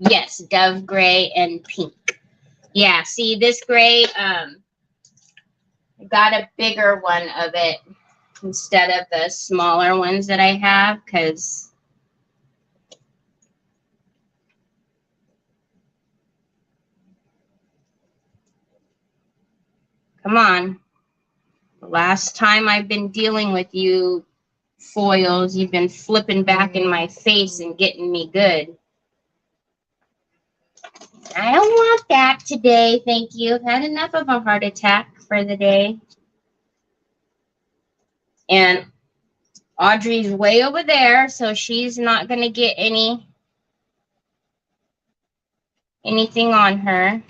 Yes, dove gray and pink. Yeah, see this gray, I got a bigger one of it instead of the smaller ones that I have, because come on. The last time I've been dealing with you foils, you've been flipping back in my face and getting me good. I don't want that today, thank you. I've had enough of a heart attack for the day. And Audrey's way over there, so she's not going to get anything on her.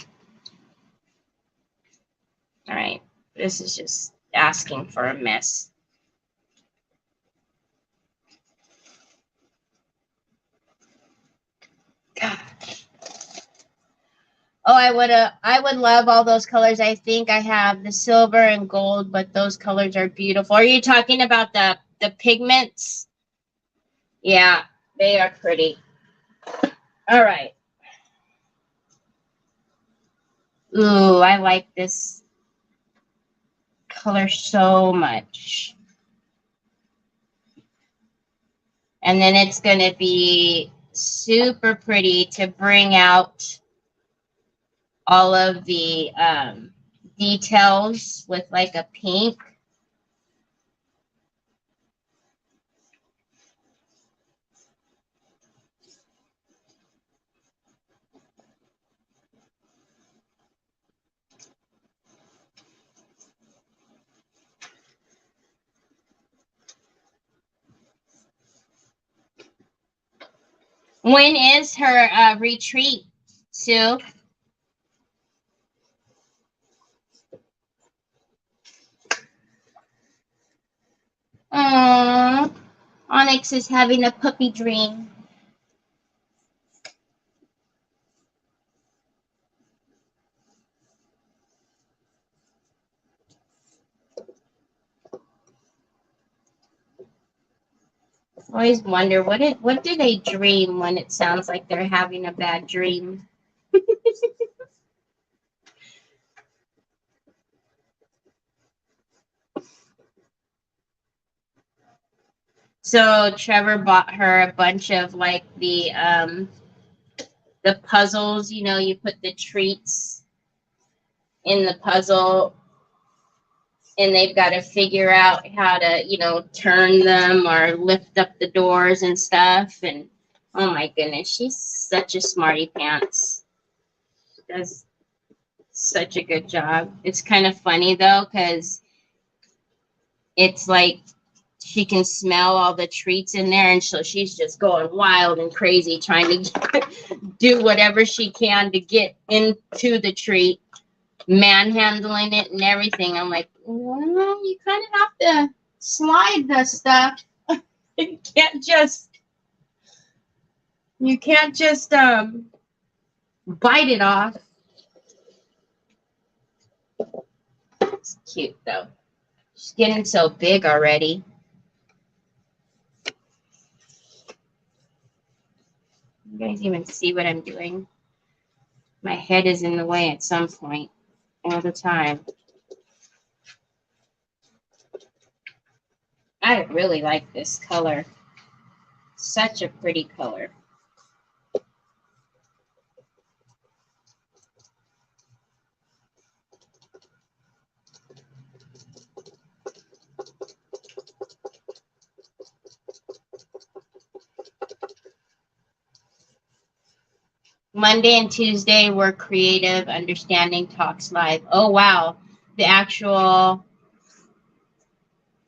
All right, this is just asking for a mess. God. Oh, I would love all those colors. I think I have the silver and gold, but those colors are beautiful. Are you talking about the pigments? Yeah, they are pretty. All right. Ooh, I like this color so much. And then it's going to be super pretty to bring out all of the details with like a pink. When is her retreat, Sue? Aww, Onyx is having a puppy dream. I always wonder what do they dream when it sounds like they're having a bad dream? So Trevor bought her a bunch of like the puzzles, you know, you put the treats in the puzzle and they've got to figure out how to, you know, turn them or lift up the doors and stuff. And oh my goodness, she's such a smarty pants. She does such a good job. It's kind of funny though, because it's like she can smell all the treats in there, and so she's just going wild and crazy trying to do whatever she can to get into the treat, manhandling it and everything. I'm like, well, you kind of have to slide the stuff. You can't just bite it off. It's cute though. She's getting so big already. You guys even see what I'm doing? My head is in the way at some point all the time. I really like this color. Such a pretty color. Monday and Tuesday were Creative Understanding Talks Live. Oh, wow. The actual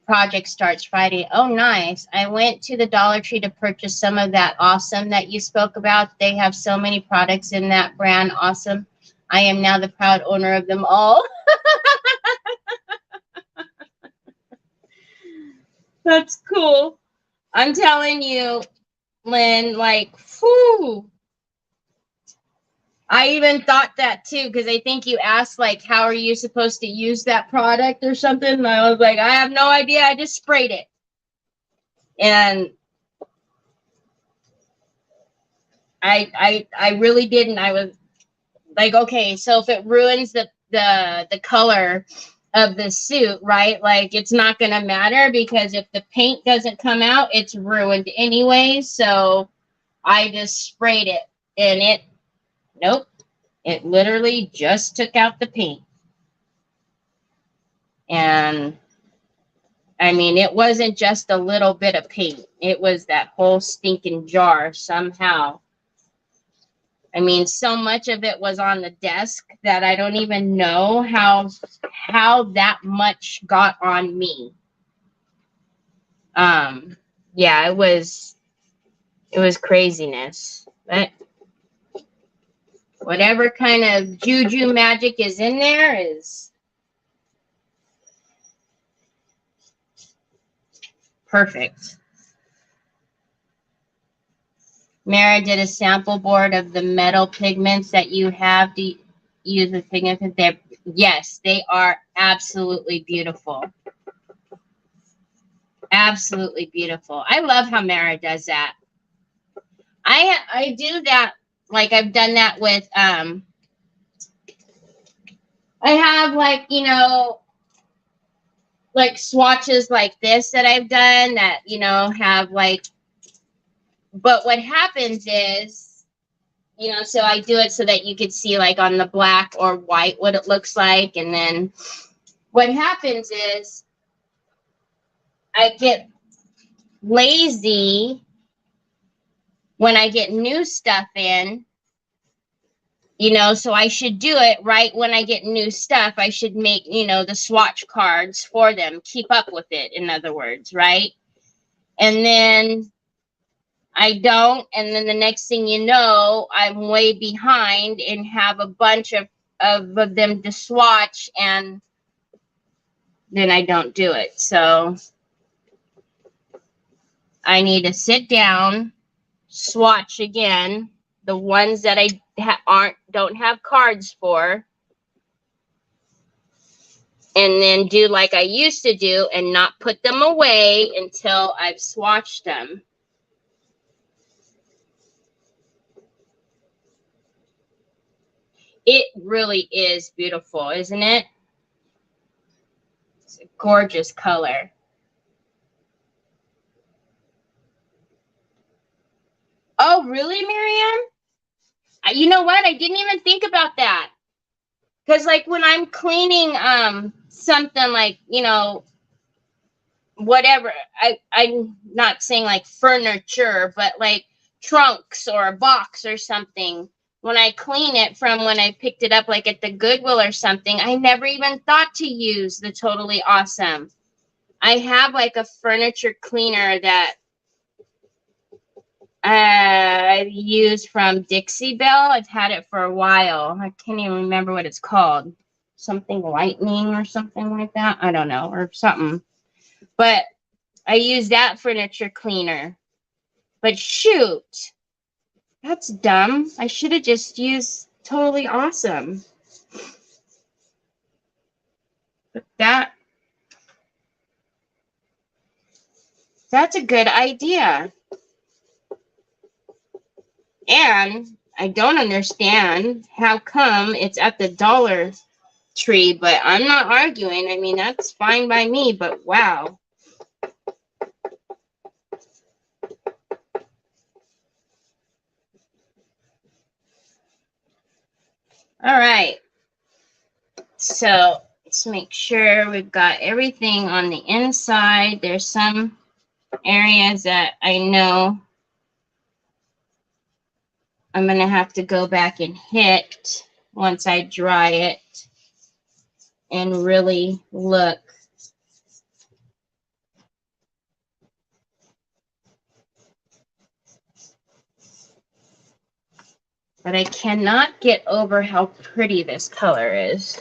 project starts Friday. Oh, nice. I went to the Dollar Tree to purchase some of that Awesome that you spoke about. They have so many products in that brand, Awesome. I am now the proud owner of them all. That's cool. I'm telling you, Lynn, like, whew. I even thought that too, because I think you asked, like, how are you supposed to use that product or something? And I was like, I have no idea. I just sprayed it. And I really didn't. I was like, okay, so if it ruins the color of the suit, right? Like, it's not going to matter, because if the paint doesn't come out, it's ruined anyway. So I just sprayed it, and nope. It literally just took out the paint. And I mean, it wasn't just a little bit of paint. It was that whole stinking jar somehow. I mean, so much of it was on the desk that I don't even know how that much got on me. Yeah, it was craziness. But whatever kind of juju magic is in there is perfect. Mara did a sample board of the metal pigments that you have to use with pigments. Yes, they are absolutely beautiful. Absolutely beautiful. I love how Mara does that. I do that, like I've done that with I have, like, you know, like swatches like this that I've done that, you know, have like, but what happens is, you know, so I do it so that you could see, like, on the black or white what it looks like. And then what happens is I get lazy when I get new stuff in, you know, so I should do it right when I get new stuff. I should make, you know, the swatch cards for them, keep up with it, in other words, right? And then I don't, and then the next thing you know, I'm way behind and have a bunch of them to swatch, and then I don't do it. So I need to sit down, swatch again the ones that I don't have cards for, and then do like I used to do and not put them away until I've swatched them. It really is beautiful, isn't it? It's a gorgeous color. Oh, really, Miriam? You know what? I didn't even think about that. Because like when I'm cleaning something like, you know, whatever, I'm not saying like furniture, but like trunks or a box or something. When I clean it from when I picked it up like at the Goodwill or something, I never even thought to use the Totally Awesome. I have like a furniture cleaner that I used from Dixie Belle. I've had it for a while. I can't even remember what it's called. Something lightning or something like that. I don't know, or something. But I use that furniture cleaner. But shoot, that's dumb. I should have just used Totally Awesome. But that's a good idea. And I don't understand how come it's at the Dollar Tree, but I'm not arguing. I mean, that's fine by me, but wow. All right. So let's make sure we've got everything on the inside. There's some areas that I know I'm going to have to go back and hit once I dry it and really look. But I cannot get over how pretty this color is.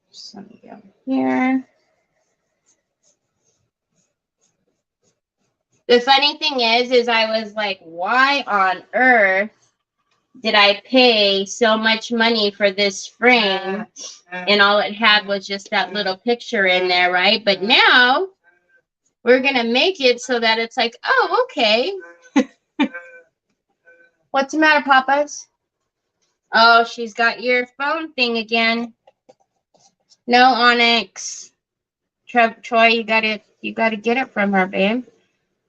So let me go here. The funny thing is I was like, why on earth did I pay so much money for this frame? And all it had was just that little picture in there, right? But now we're going to make it so that it's like, oh, okay. What's the matter, Papas? Oh, she's got your phone thing again. No, Onyx. Troy, you gotta get it from her, babe.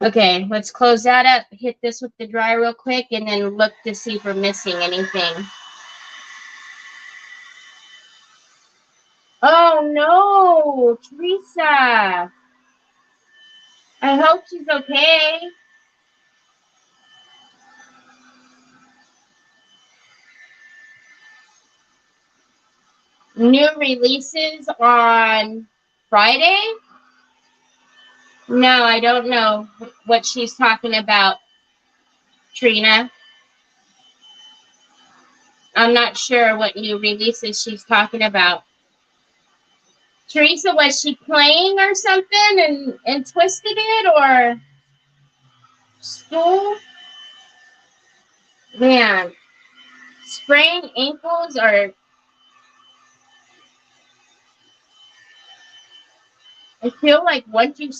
Okay, let's close that up. Hit this with the dryer real quick and then look to see if we're missing anything. Oh no, Teresa. I hope she's okay. New releases on Friday? No, I don't know what she's talking about, Trina. I'm not sure what new releases she's talking about. Teresa, was she playing or something and twisted it, or school? Man, sprained ankles are... I feel like once you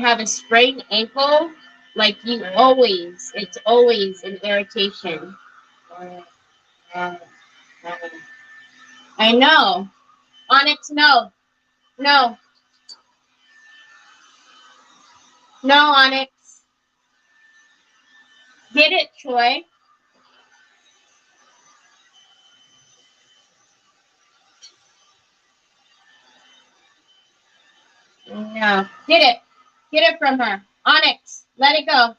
have a sprained ankle, like it's always an irritation. I know. Onyx, no. No. No, Onyx. Get it, Troy. Yeah, get it. Get it from her. Onyx, let it go.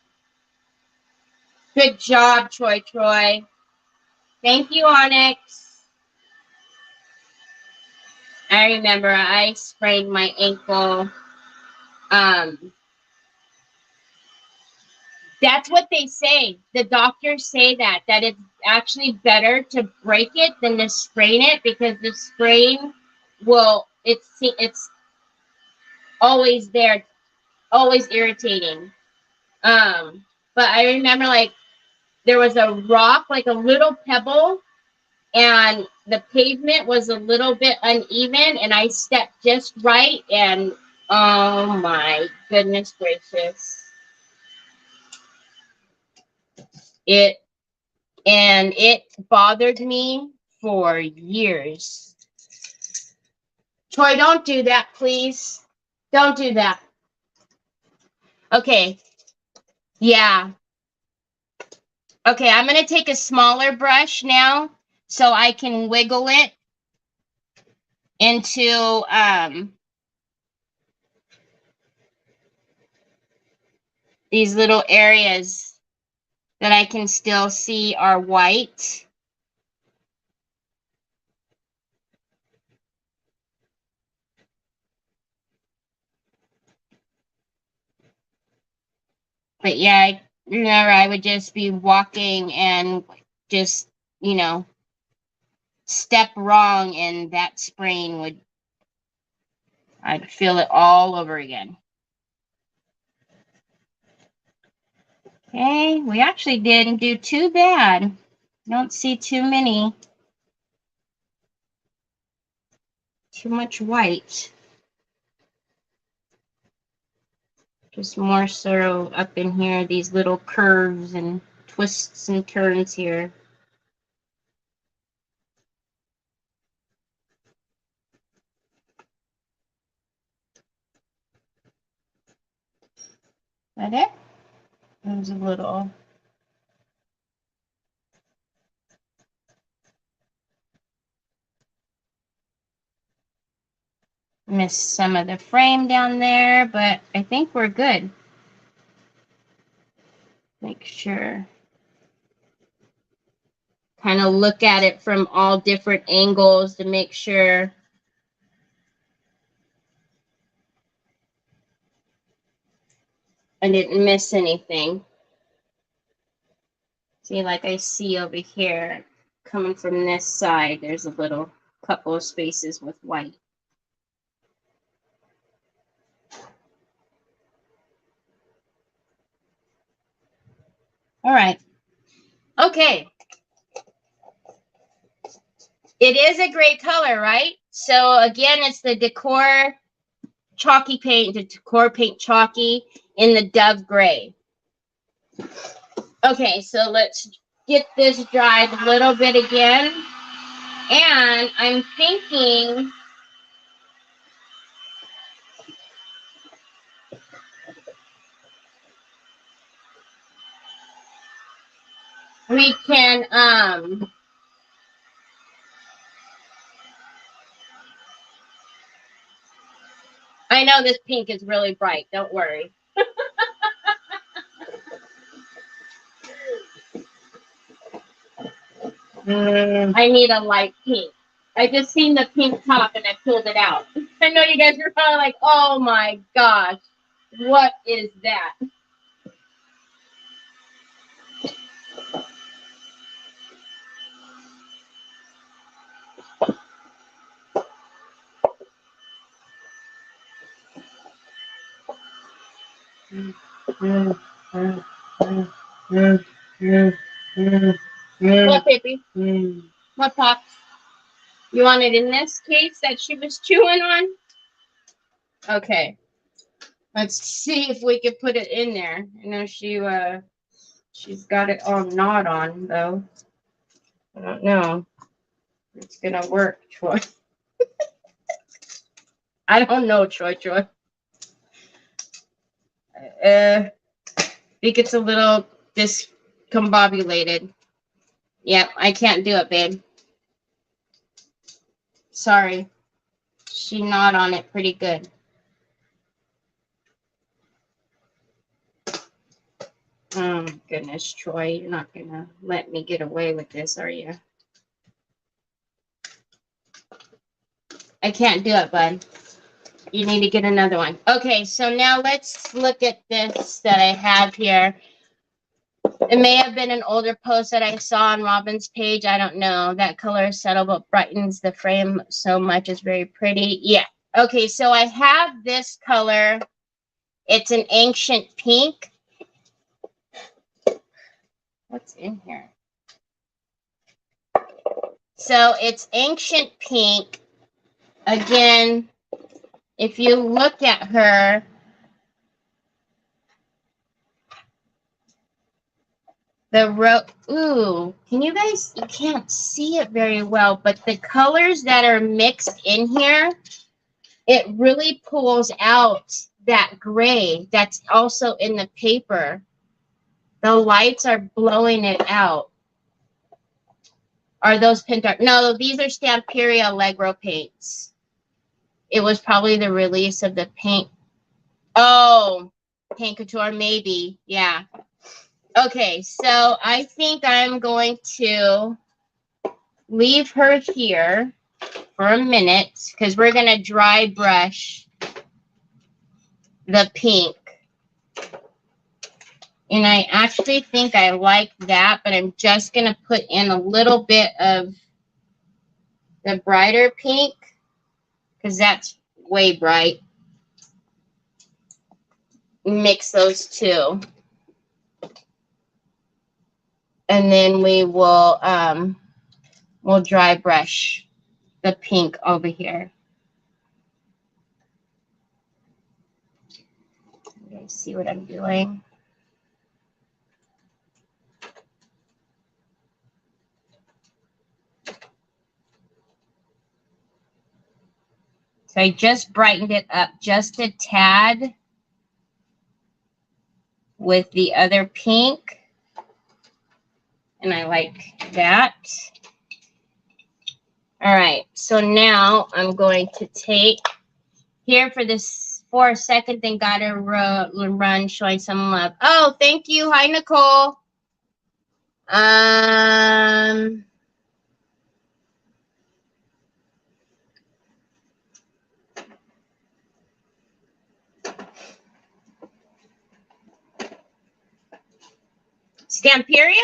Good job, Troy. Thank you, Onyx. I remember I sprained my ankle. That's what they say. The doctors say that it's actually better to break it than to sprain it, because the sprain it's always there, always irritating. But I remember, like, there was a rock, like a little pebble, and the pavement was a little bit uneven, and I stepped just right, and oh my goodness gracious. It bothered me for years. Troy, don't do that, please. Don't do that. Okay. Yeah. Okay, I'm going to take a smaller brush now so I can wiggle it into these little areas that I can still see are white. But yeah, I would just be walking and just, step wrong, and that sprain I'd feel it all over again. Okay, we actually didn't do too bad. Don't see too much white. Just more so up in here, these little curves and twists and turns here. That it? There's a little. Missed some of the frame down there, but I think we're good. Make sure. Kind of look at it from all different angles to make sure I didn't miss anything. See, like I see over here, coming from this side, there's a little couple of spaces with white. All right. Okay. It is a great color, right? So again, it's the Decor Chalky Paint, the Decor Paint Chalky in the Dove Gray. Okay, so let's get this dried a little bit again. And I'm thinking we can I know this pink is really bright, don't worry. I need a light pink. I just seen the pink top and I pulled it out. I know you guys are probably like, oh my gosh, what is that? What, baby? What pops? You want it in this case that she was chewing on? Okay. Let's see if we can put it in there. I know she's got it all gnawed on though. I don't know if it's gonna work, Troy. I don't know, Troy. I think it's a little discombobulated. Yep, I can't do it, babe. Sorry. She gnawed on it pretty good. Oh, goodness, Troy, you're not going to let me get away with this, are you? I can't do it, bud. You need to get another one. Okay, so now let's look at this that I have here. It may have been an older post that I saw on Robin's page. I don't know. That color is subtle but brightens the frame so much. It's very pretty. Yeah. Okay, so I have this color. It's an ancient pink. What's in here? So it's ancient pink. Again, if you look at her, ooh, can you guys, you can't see it very well, but the colors that are mixed in here, it really pulls out that gray that's also in the paper. The lights are blowing it out. Are those Pentart? No, these are Stamperia Allegro paints. It was probably the release of the paint. Oh, Paint Couture, maybe. Yeah. Okay, so I think I'm going to leave her here for a minute because we're going to dry brush the pink. And I actually think I like that, but I'm just going to put in a little bit of the brighter pink because that's way bright. Mix those two. And then we will we'll dry brush the pink over here. You guys see what I'm doing? So I just brightened it up just a tad with the other pink. And I like that. All right, so now I'm going to take here for this for a second, then gotta run showing some love. Oh, thank you. Hi, Nicole. Stamperia?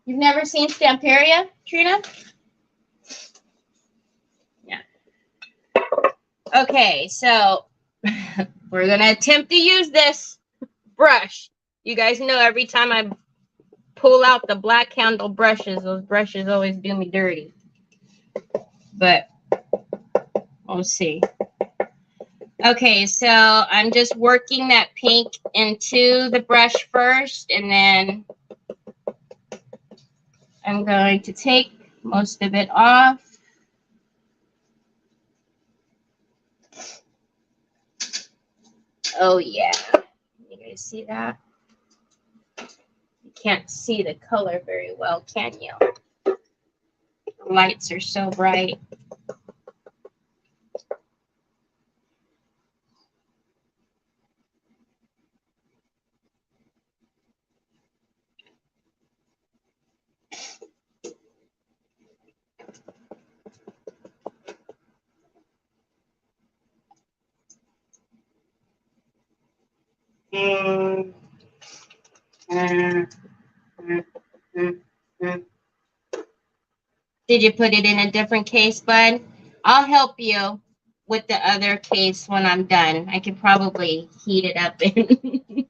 You've never seen Stamperia, Trina? Yeah. Okay, so we're going to attempt to use this brush. You guys know every time I pull out the black handle brushes, those brushes always do me dirty. But we'll see. Okay, so I'm just working that pink into the brush first, and then I'm going to take most of it off. Oh, yeah. You guys see that? You can't see the color very well, can you? The lights are so bright. Did you put it in a different case, bud? I'll help you with the other case when I'm done. I could probably heat it up and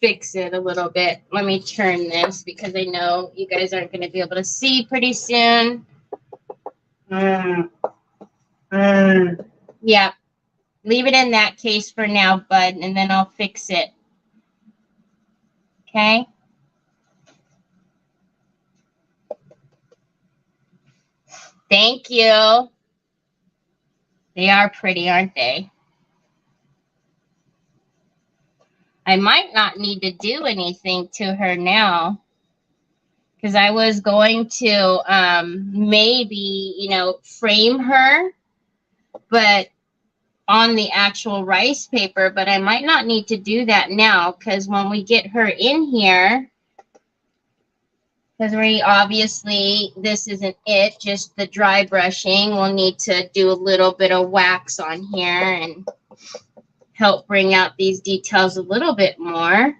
fix it a little bit. Let me turn this because I know you guys aren't going to be able to see pretty soon. Yeah. Leave it in that case for now, bud, and then I'll fix it. Okay? Thank you. They are pretty, aren't they? I might not need to do anything to her now because I was going to maybe, you know, frame her, but on the actual rice paper, but I might not need to do that now because when we get her in here, because we obviously, this isn't it, just the dry brushing, we'll need to do a little bit of wax on here and help bring out these details a little bit more.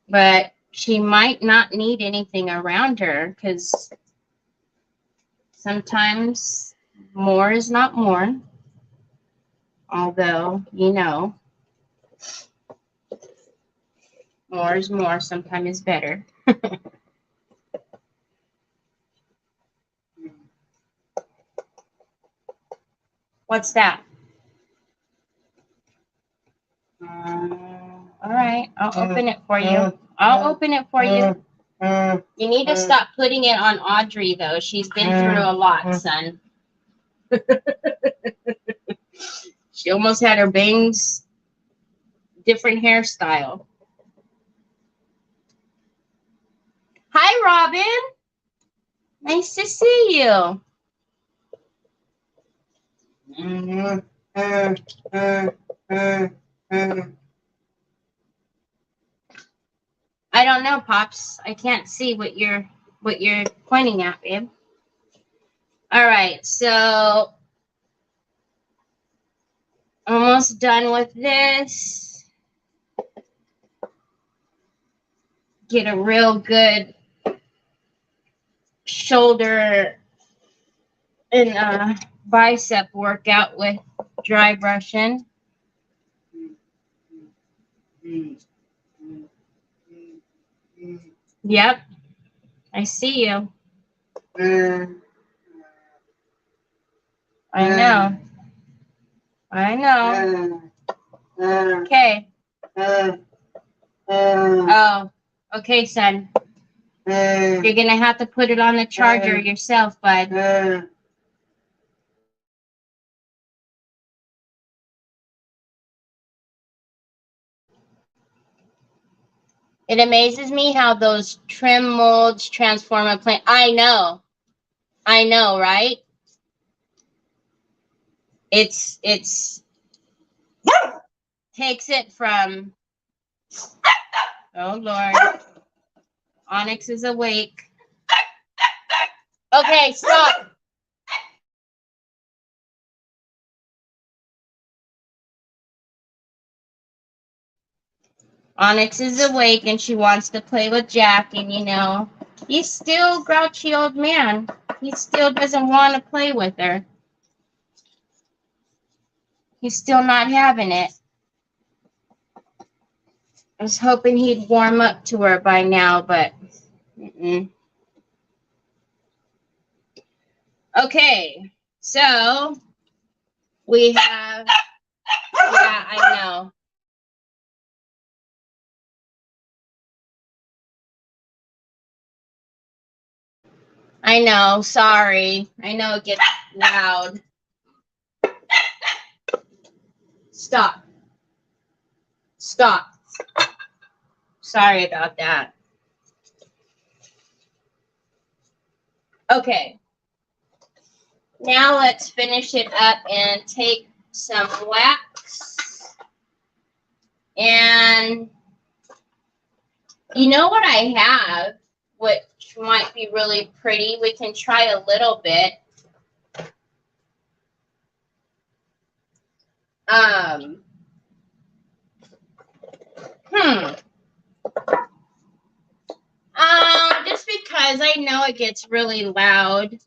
But she might not need anything around her because sometimes more is not more. Although, you know, more is more, sometimes is better. What's that? All right, I'll open it for you. I'll open it for you. You need to stop putting it on Audrey, though. She's been through a lot, son. She almost had her bangs different hairstyle. Hi, Robin. Nice to see you. I don't know, Pops. I can't see what you're pointing at, babe. All right, so almost done with this. Get a real good shoulder and bicep workout with dry brushing. Yep, I see you. I know. I know. Okay. Oh, okay, son. You're going to have to put it on the charger yourself, bud. It amazes me how those trim molds transform a plant. I know, right? It's takes it from, oh Lord, Onyx is awake. Okay, stop. Onyx is awake and she wants to play with Jack, and you know, he's still grouchy old man. He still doesn't want to play with her. He's still not having it. I was hoping he'd warm up to her by now, but Okay, so we have, yeah, I know. I know, sorry. I know it gets loud. Stop. Stop. Sorry about that. Okay. Now let's finish it up and take some wax. And you know what I have, which might be really pretty? We can try a little bit. Just because I know it gets really loud,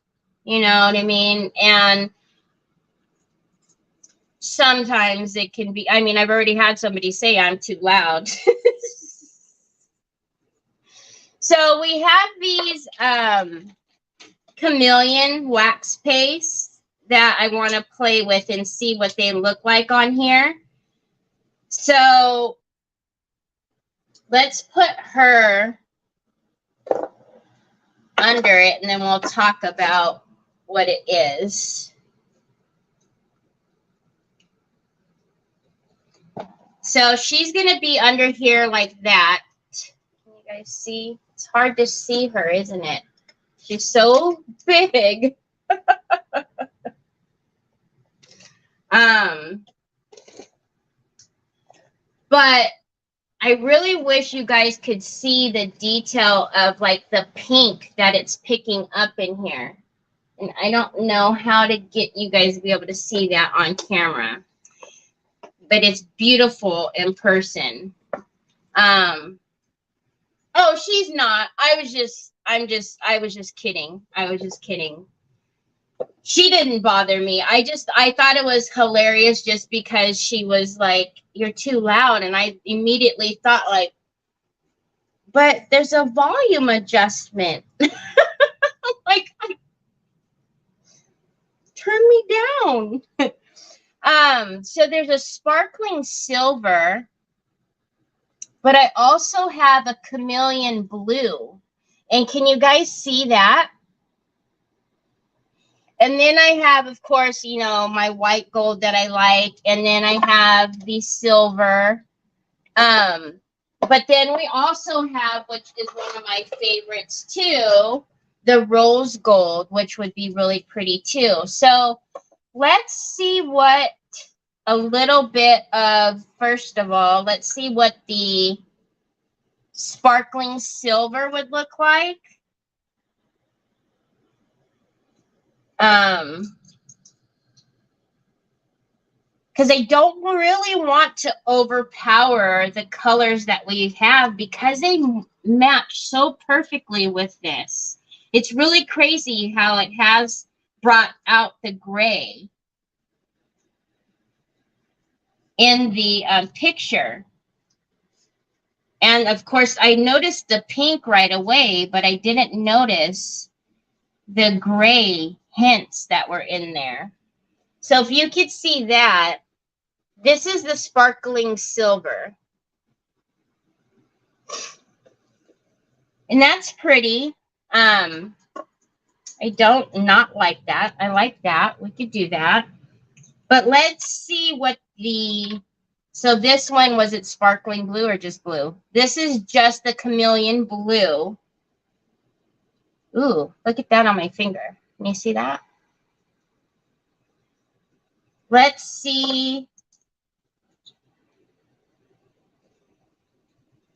you know what I mean? And sometimes it can be, I mean, I've already had somebody say I'm too loud. So we have these chameleon wax pastes that I want to play with and see what they look like on here. So let's put her under it and then we'll talk about what it is. So she's going to be under here like that. Can you guys see? It's hard to see her, isn't it? She's so big. But I really wish you guys could see the detail of like the pink that it's picking up in here. And I don't know how to get you guys to be able to see that on camera. But it's beautiful in person. Oh, she's not. I was just kidding. I was just kidding. She didn't bother me. I thought it was hilarious just because she was like, "You're too loud." And I immediately thought like, but there's a volume adjustment. Like, turn me down. So there's a sparkling silver, but I also have a chameleon blue. And can you guys see that? And then I have, of course, you know, my white gold that I like. And then I have the silver. But then we also have, which is one of my favorites too, the rose gold, which would be really pretty too. So let's see what a little bit of, first of all, let's see what the sparkling silver would look like. Because I don't really want to overpower the colors that we have because they match so perfectly with this. It's really crazy how it has brought out the gray in the picture. And of course, I noticed the pink right away, but I didn't notice the gray hints that were in there. So if you could see that, this is the sparkling silver. And that's pretty. I don't not like that. I like that. We could do that. But let's see what the... So this one, was it sparkling blue or just blue? This is just the chameleon blue. Ooh, look at that on my finger. Can you see that? Let's see.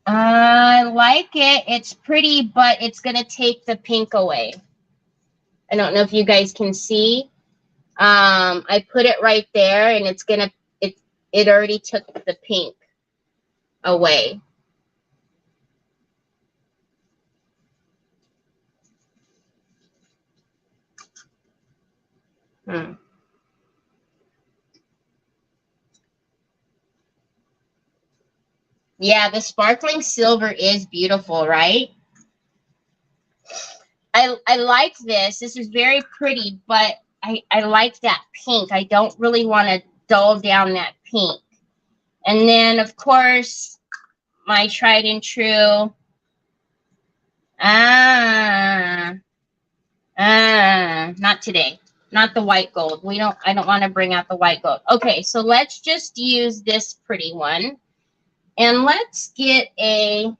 I like it. It's pretty, but it's going to take the pink away. I don't know if you guys can see. I put it right there, and it's going to, it already took the pink away. Yeah, the sparkling silver is beautiful, right? I like this. This is very pretty, but I like that pink. I don't really want to dull down that pink. And then, of course, my tried and true. Not today. Not the white gold. I don't want to bring out the white gold. Okay, so let's just use this pretty one. And let's get a...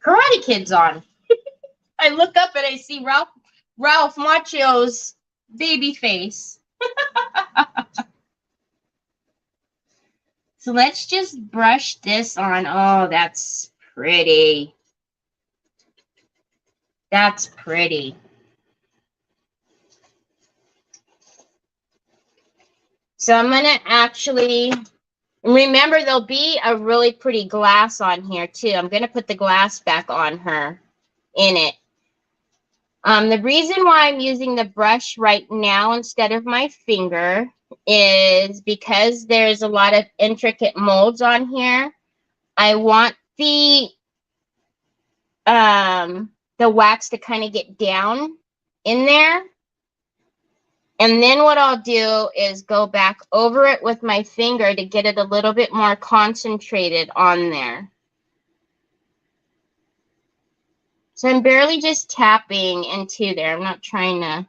Karate Kid's on. I look up and I see Ralph Macchio's baby face. So let's just brush this on. Oh, that's pretty. That's pretty. So I'm going to actually... Remember, there'll be a really pretty glass on here, too. I'm going to put the glass back on her in it. The reason why I'm using the brush right now instead of my finger is because there's a lot of intricate molds on here. I want the wax to kind of get down in there. And then what I'll do is go back over it with my finger to get it a little bit more concentrated on there. So I'm barely just tapping into there. I'm not trying to...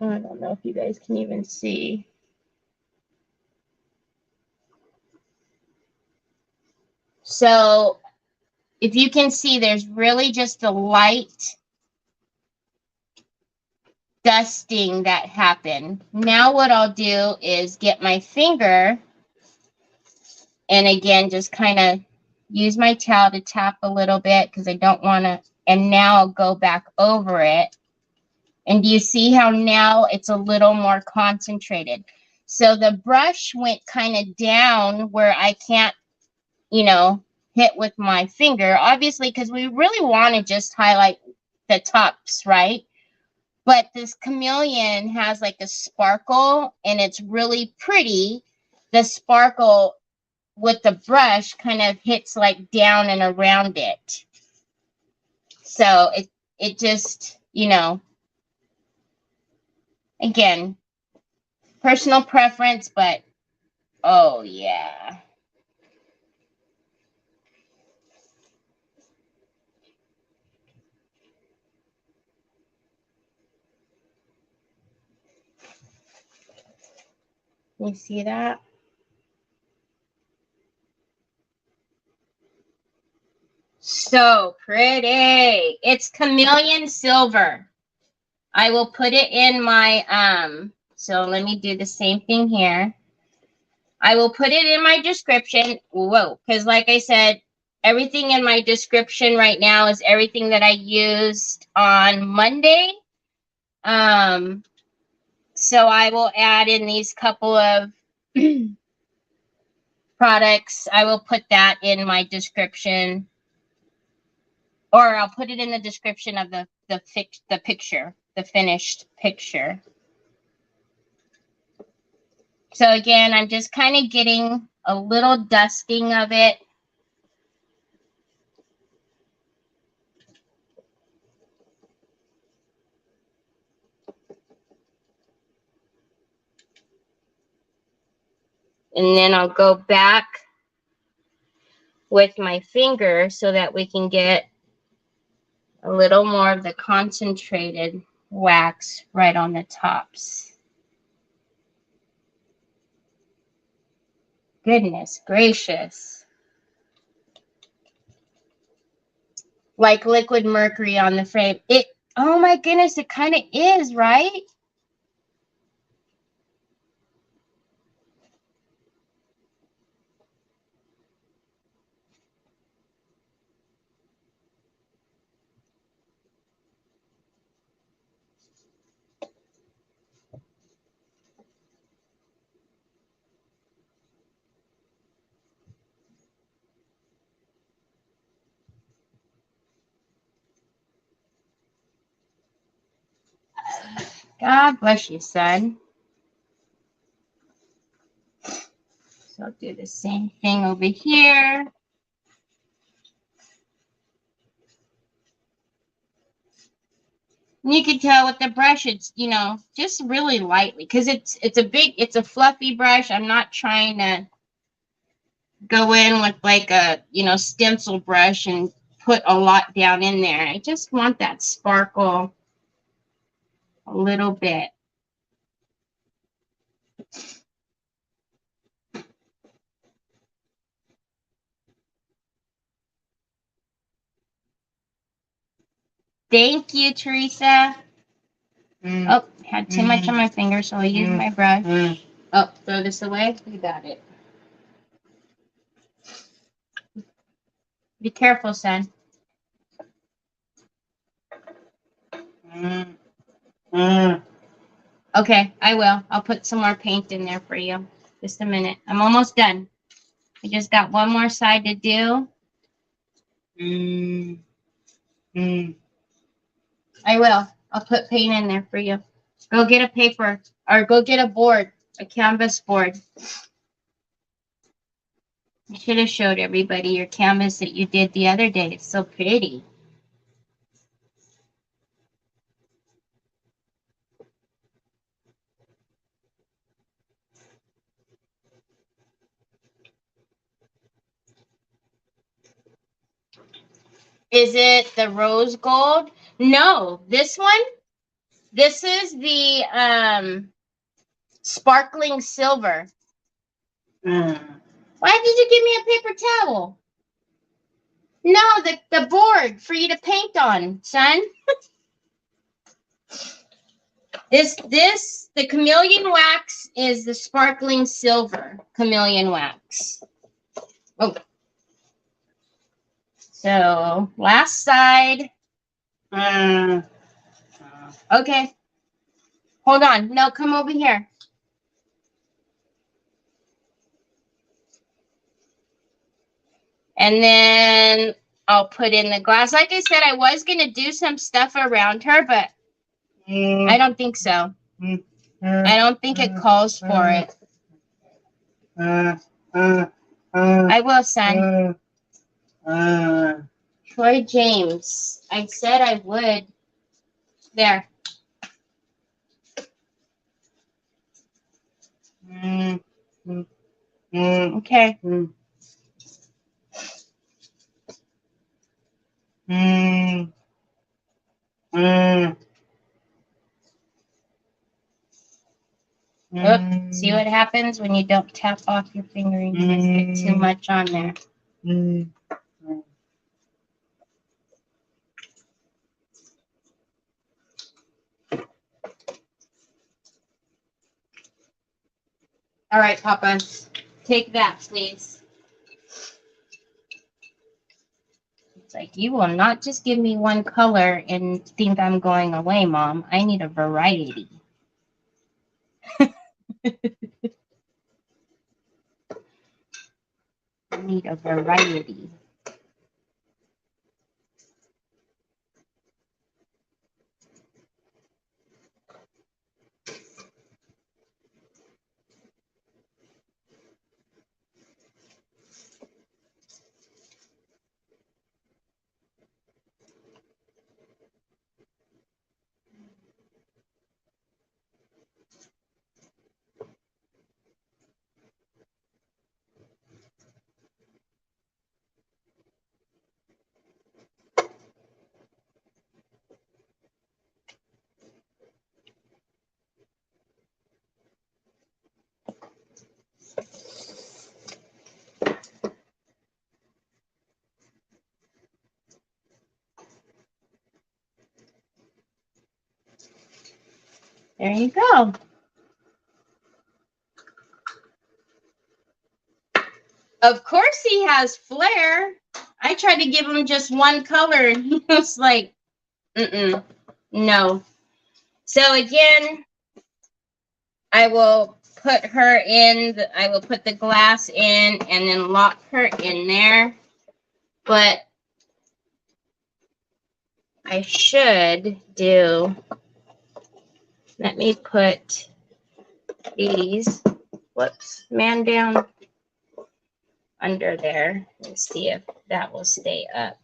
I don't know if you guys can even see. So if you can see, there's really just a light dusting that happened. Now what I'll do is get my finger and again, just kind of use my towel to tap a little bit because I don't want to, and now I'll go back over it. And do you see how now it's a little more concentrated? So the brush went kind of down where I can't, you know, hit with my finger, obviously, because we really want to just highlight the tops, right? But this chameleon has like a sparkle and it's really pretty. The sparkle with the brush kind of hits like down and around it. So it just, you know, again, personal preference, but oh yeah. You see that? So pretty. It's chameleon silver. I will put it in my, so let me do the same thing here. I will put it in my description. Whoa, because like I said, everything in my description right now is everything that I used on Monday. So I will add in these couple of products. I will put that in my description, or I'll put it in the description of the picture, the finished picture. So again, I'm just kind of getting a little dusting of it. And then I'll go back with my finger so that we can get a little more of the concentrated wax right on the tops. Goodness gracious. Like liquid mercury on the frame. Oh my goodness, it kind of is, right? God bless you, son. So I'll do the same thing over here. And you can tell with the brush, it's, you know, just really lightly because it's a fluffy brush. I'm not trying to go in with like a, you know, stencil brush and put a lot down in there. I just want that sparkle a little bit. Thank you, Teresa. Oh, had too much on my finger, so I'll use my brush. Oh, throw this away. You got it. Be careful, son. Okay, I will. I'll put some more paint in there for you. Just a minute. I'm almost done. I just got one more side to do. I will. I'll put paint in there for you. Go get a paper or go get a board, a canvas board. I should have showed everybody your canvas that you did the other day. It's so pretty. Is it the rose gold? No, this one This is the sparkling silver. Why did you give me a paper towel? No, the board for you to paint on, son. The chameleon wax is the sparkling silver chameleon wax. Oh. So, last side. Okay. Hold on. No, come over here. And then I'll put in the glass. Like I said, I was going to do some stuff around her, but I don't think so. I don't think it calls for it. I will, son. Troy James. I said I would. There. Okay. Oop, see what happens when you don't tap off your finger and you just get too much on there. All right, Papa, take that, please. It's like, you will not just give me one color and think I'm going away, Mom. I need a variety. I need a variety. There you go. Of course he has flair. I tried to give him just one color and he was like, no. So again, I will put her in, I will put the glass in and then lock her in there. But I should do, let me put these, whoops, man down under there and see if that will stay up.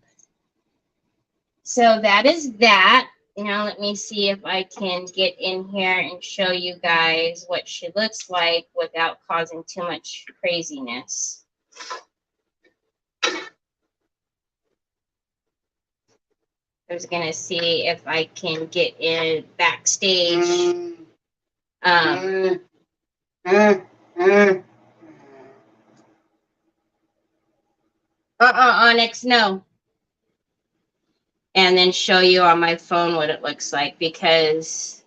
So that is that. Now let me see if I can get in here and show you guys what she looks like without causing too much craziness. I was gonna see if I can get in backstage. Onyx, no. And then show you on my phone what it looks like, because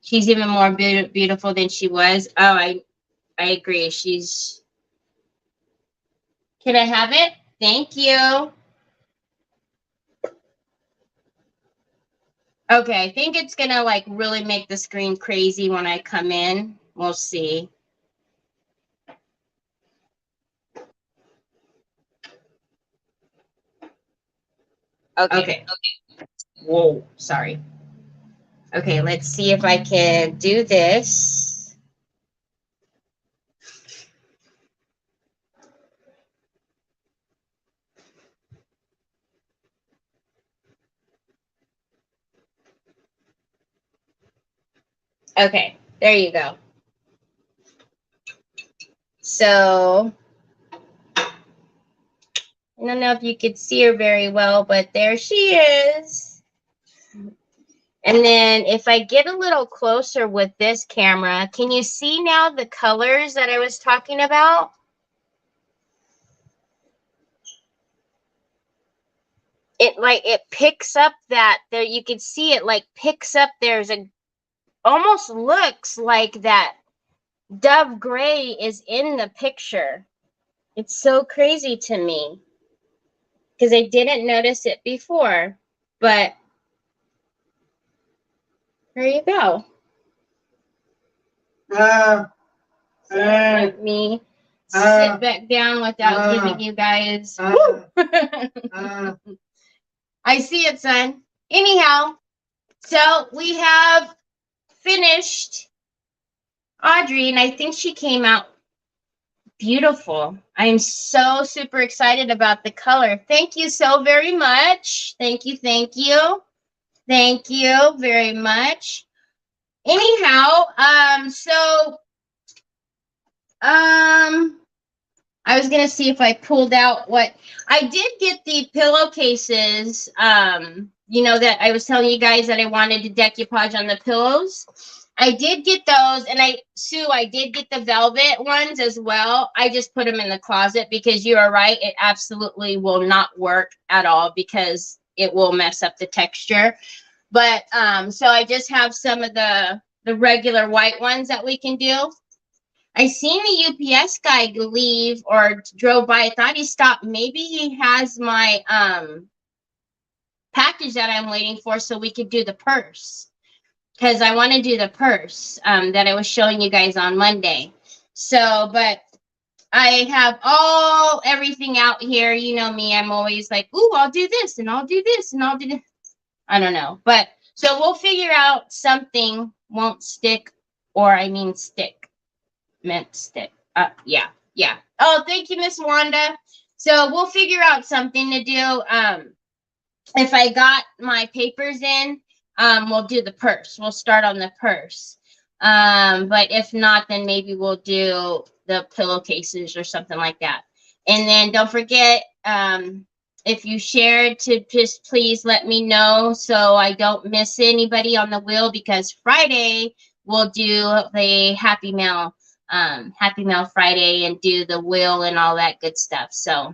she's even more beautiful than she was. Oh, I agree. She's. Can I have it? Thank you. Okay, I think it's gonna like really make the screen crazy when I come in. We'll see. Okay. Whoa, sorry. Okay, let's see if I can do this. Okay, there you go. So, I don't know if you could see her very well, but there she is. And then if I get a little closer with this camera, can you see now the colors that I was talking about? It picks up that there, you can see it like picks up, there's a, almost looks like that dove gray is in the picture. It's so crazy to me because I didn't notice it before, but there you go. Let me sit back down without giving you guys. I see it, son. Anyhow, so we have finished Audrey, and I think she came out beautiful. I'm so super excited about the color. Thank you so very much. Thank you, thank you. Thank you very much. Anyhow, I was gonna see if I pulled out what I did get the pillowcases. You know that I was telling you guys that I wanted to decoupage on the pillows. I did get those, and Sue, I did get the velvet ones as well. I just put them in the closet because you are right; it absolutely will not work at all because it will mess up the texture. But so I just have some of the regular white ones that we can do. I seen the UPS guy leave or drove by. I thought he stopped. Maybe he has my package that I'm waiting for so we could do the purse. Because I want to do the purse that I was showing you guys on Monday. So, but I have everything out here. You know me. I'm always like, ooh, I'll do this and I'll do this and I'll do this. I don't know. But so we'll figure out something won't stick, or I mean stick. Meant stick. Yeah. Oh, thank you, Miss Wanda. So we'll figure out something to do. If I got my papers in, we'll do the purse. We'll start on the purse. But if not, then maybe we'll do the pillowcases or something like that. And then don't forget, if you shared, to just please let me know so I don't miss anybody on the wheel, because Friday we'll do the Happy Mail Friday and do the will and all that good stuff. So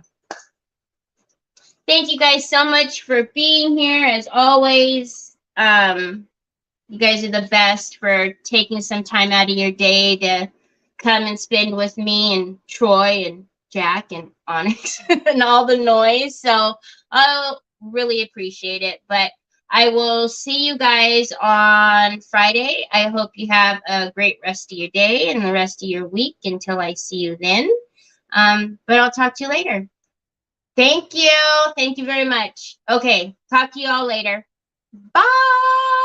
thank you guys so much for being here as always. You guys are the best for taking some time out of your day to come and spend with me and Troy and Jack and Onyx and all the noise. So I'll really appreciate it. But I will see you guys on Friday. I hope you have a great rest of your day and the rest of your week until I see you then. But I'll talk to you later. Thank you. Thank you very much. Okay. Talk to you all later. Bye.